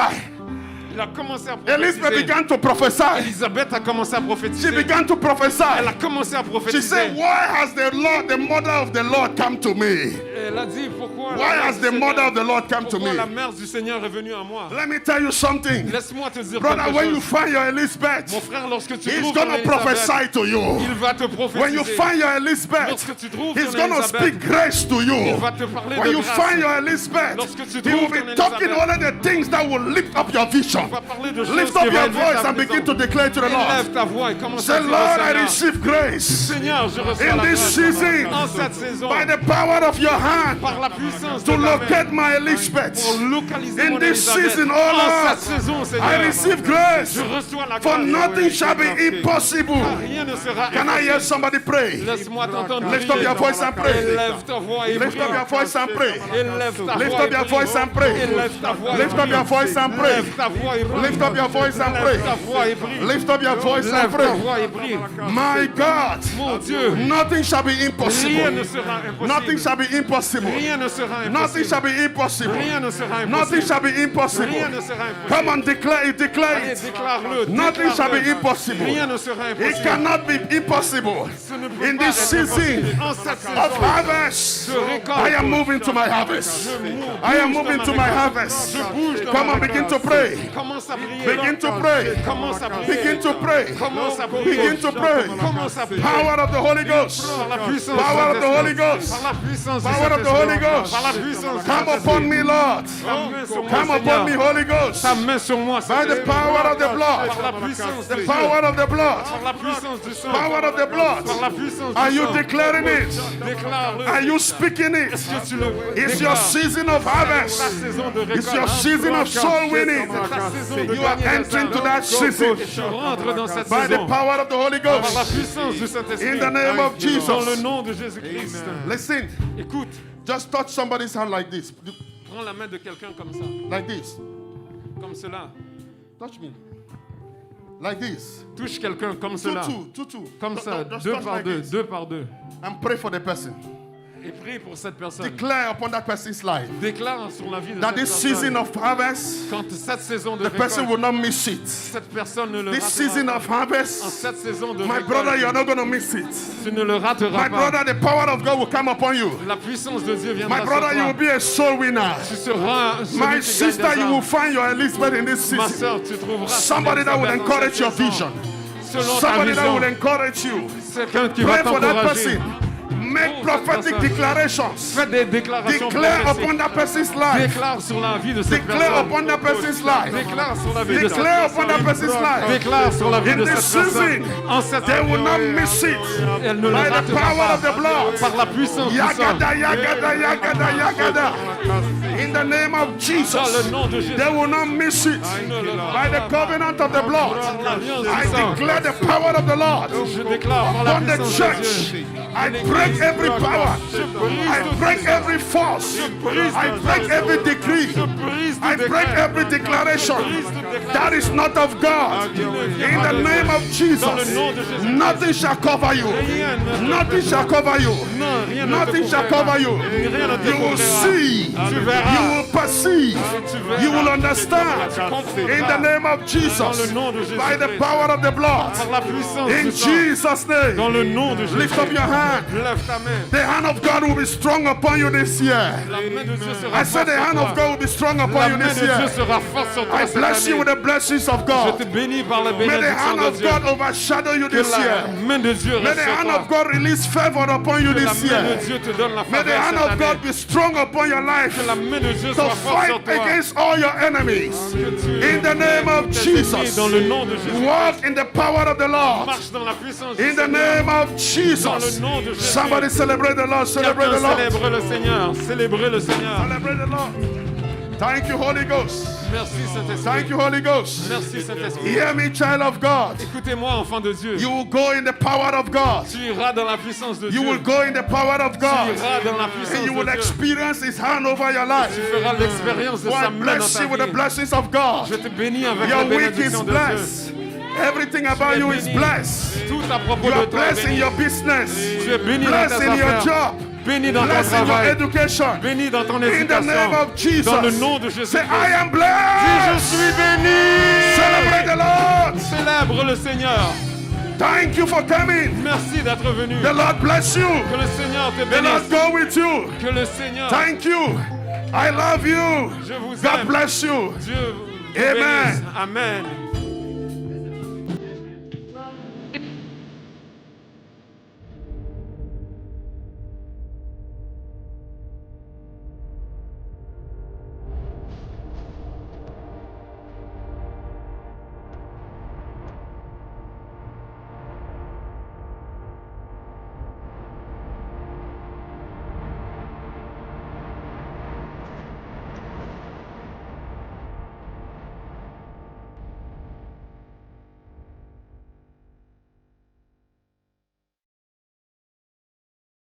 Il a commencé à Elizabeth prophétiser. began to prophesy. Élisabeth a commencé à She prophétiser. began to prophesy. Elle a commencé à She prophétiser. said, why has the Lord, the mother of the Lord, come to me? Elle a dit, pourquoi Why la has mère the du mother Seigneur- of the Lord come to pourquoi la me? mère du Seigneur est venue à moi? Let me tell you something. Laisse-moi te dire Brother, quelque when you chose. find your Elizabeth, Mon frère, lorsque tu he's trouves going ton to Élisabeth, prophesy to you. il va te When you prophétiser. find your Elizabeth, Lorsque tu trouves he's ton going to Élisabeth, speak grace to il you. va te parler When de you grâce. find your Elizabeth, Lorsque tu he will trouves be ton talking Élisabeth, only the things that will lift up your vision. il va parler de choses Lift qui up vont your élever voice ta and begin vision. to declare to the Élève Lord. ta voix et commence Say, à dire Lord, au I Seigneur, receive grace Seigneur, je reçois in la this grâce season en cette saison by the power of your hand par la puissance to de ta main locate my Elizabeth. pour localiser In mon this Élisabeth. season, oh En Lord, cette saison, Seigneur, I receive grace, je reçois la for grâce. nothing shall be Car impossible. rien ne sera Can I hear impossible. somebody pray? Laisse-moi t'entendre Lift up prier. your voice and pray. Élève ta voix et Lift prie. up your voice and pray. Élève ta Lift voix up et your prie. voice and pray. Élève ta voix et Lift up prie. your voice and pray. Lève ta voix et prie. Lift up your voice and pray. Lève ta voix et prie. Lift up your voice and Lève ta pray. voix et prie. My God, Mon Dieu, nothing shall be rien ne impossible. sera Nothing impossible. shall be impossible. Rien ne sera Nothing shall impossible. be impossible. Rien ne sera Nothing impossible. shall be impossible. Rien ne sera Come impossible. on, declare it, declare Allez, it. déclare-le. Nothing shall be déclare-le. impossible. Rien ne sera It impossible. cannot be impossible. Ce ne peut In pas this être season impossible. En cette of saison, harvest, je récolte. I am moving to my harvest. Je bouge I am dans moving ma to my récolte. harvest. Je bouge dans Come ma on, begin to récolte. pray. Commence à prier. Begin to pray. Commence à prier. Begin to pray. Commence à prier. Begin to pray. Commence à prier. Power of the Holy Ghost. Par la puissance Power of the Holy Ghost. Par la puissance du Power of the Saint-Esprit. Holy Ghost. Par la puissance du Come Saint-Esprit. upon me, Lord. Ta main sur moi, Come upon me, Seigneur. Holy Ghost. Ta main sur moi, By the Seigneur. power of the blood. Par la puissance The de Dieu. power of the blood. Par la puissance du sang. Power of the blood. Par la puissance Are du you sang. declaring it? Déclare-le. Are you speaking it? Que tu le It's your déclares. season of Ta harvest. saison de It's your récolte. season of soul winning. C'est ta saison de You are gagner des entering to âmes. that season Et tu rentres dans cette by the saison. power of the Holy Par la Ghost. puissance du Saint-Esprit. In the name of Dans le Jesus. nom de Jésus-Christ. Listen, Écoute, just touch somebody's hand like this. prends la main de quelqu'un comme ça. Like this. Comme cela. Touch me. Like this. Touche quelqu'un comme Two, cela. two. Comme ça, Just deux touch par like deux, this. deux par deux. And pray for the person. Et prie pour cette personne. Declare upon that person's life Déclare sur la vie de that cette this personne. season of harvest, Quand cette saison de the person récolte, will not miss it. cette personne ne le This ratera season pas. of En harvest, cette saison de my récolte, brother, you're not going to miss it. tu ne le rateras My pas. brother, the power of God will come upon you. La puissance de Dieu viendra My sur brother, you will toi. be a soul winner. Tu seras celui My qui sister, gagne des you will âmes. find your Elizabeth in this Ma season. sœur, tu trouveras Somebody that will Elisabeth dans encourage cette your saison. vision. Selon ta Somebody that will vision. encourage you. Quelqu'un qui Pray va for that t'encourager. person. Make Oh, prophetic cette personne. declarations. Fais des déclarations Declare prophétiques. upon that person's life. Déclare sur la vie de cette Declare personne. upon that person's life. Déclare sur la vie de cette Declare upon that personne. person's life. Déclare sur la vie In de this cette personne. season, En cette they will not période, miss it. elle ne le By the ratera power of the pas. blood. Par la puissance du sang. Yagada, yagada, yagada, yagada. In the name of Dans le Jesus, nom de Jésus. they will not miss it. By the covenant of the blood, Par l'alliance I du sang. declare the power of the Lord Je déclare par la upon the puissance de church. Dieu. I break every power. I break every force. I break every decree. I break every declaration that is not of God. In the name of Jesus, nothing shall cover you. Nothing shall cover you. Nothing shall cover you. You will see. You will perceive. You will understand. In the name of Jesus, by the power of the blood. Par la puissance In du sang. Jesus' Dans name, le nom de Jésus. lift up your hand. Lève ta main. The hand of God will be strong upon you this year. La main de Dieu sera I said forte the sur hand of toi. God will be strong La upon you main this de Dieu year. sera forte sur toi I cette bless you année. with the blessings of Je te God. bénis par la May the bénédiction hand de of Dieu. God overshadow you Que this la year. main de Dieu May reste the sur hand toi. of God release favor upon you Que la this main de year. Dieu te donne la May the faveur hand cette of God année. be strong upon your life Que la main de Dieu to soit forte sur fight toi. against all your enemies. Que tu In the name of tes ennemis Jesus, dans le nom de Jésus. walk in the power of the Lord. Marche dans la puissance du In the Seigneur. name of Dans le Jesus, nom de Jésus. somebody celebrate the Lord. Celebrate the Quelqu'un Lord. célèbre le Seigneur. Célébrez le Seigneur. Celebrate the Lord. Thank you, Holy Ghost. Merci Saint-Esprit. Thank you, Holy Ghost. Merci Saint-Esprit. Hear me, child of God. Écoutez-moi, enfant de Dieu. You will go in the power of God. Tu iras dans la puissance de You Dieu. will go in the power of Tu God. iras dans la puissance And you de will Dieu. experience His hand over your life. Tu feras l'expérience de Oh, sa I main dans bless ta you with the vie. blessings of God. Je te bénis avec Your la week is bénédiction de Dieu. blessed. Everything about you is blessed. Tout à propos You de are toi est blessed in béni. your business. Tu es béni dans Blessed tes in your affaires. job. Béni dans ton Blessed in your travail. education. Béni dans ton In the name éducation. of Jesus. Dans le nom de Jésus. Say, I am Je blessed. suis béni. Celebrate the Lord. Célèbre le Seigneur. Thank you for coming. Merci d'être venu. The Lord bless you. Que le Seigneur te The Lord bénisse. go with you. Que le Seigneur, Thank you. I love you. je vous God aime. bless you. Dieu vous Amen. bénisse. Amen.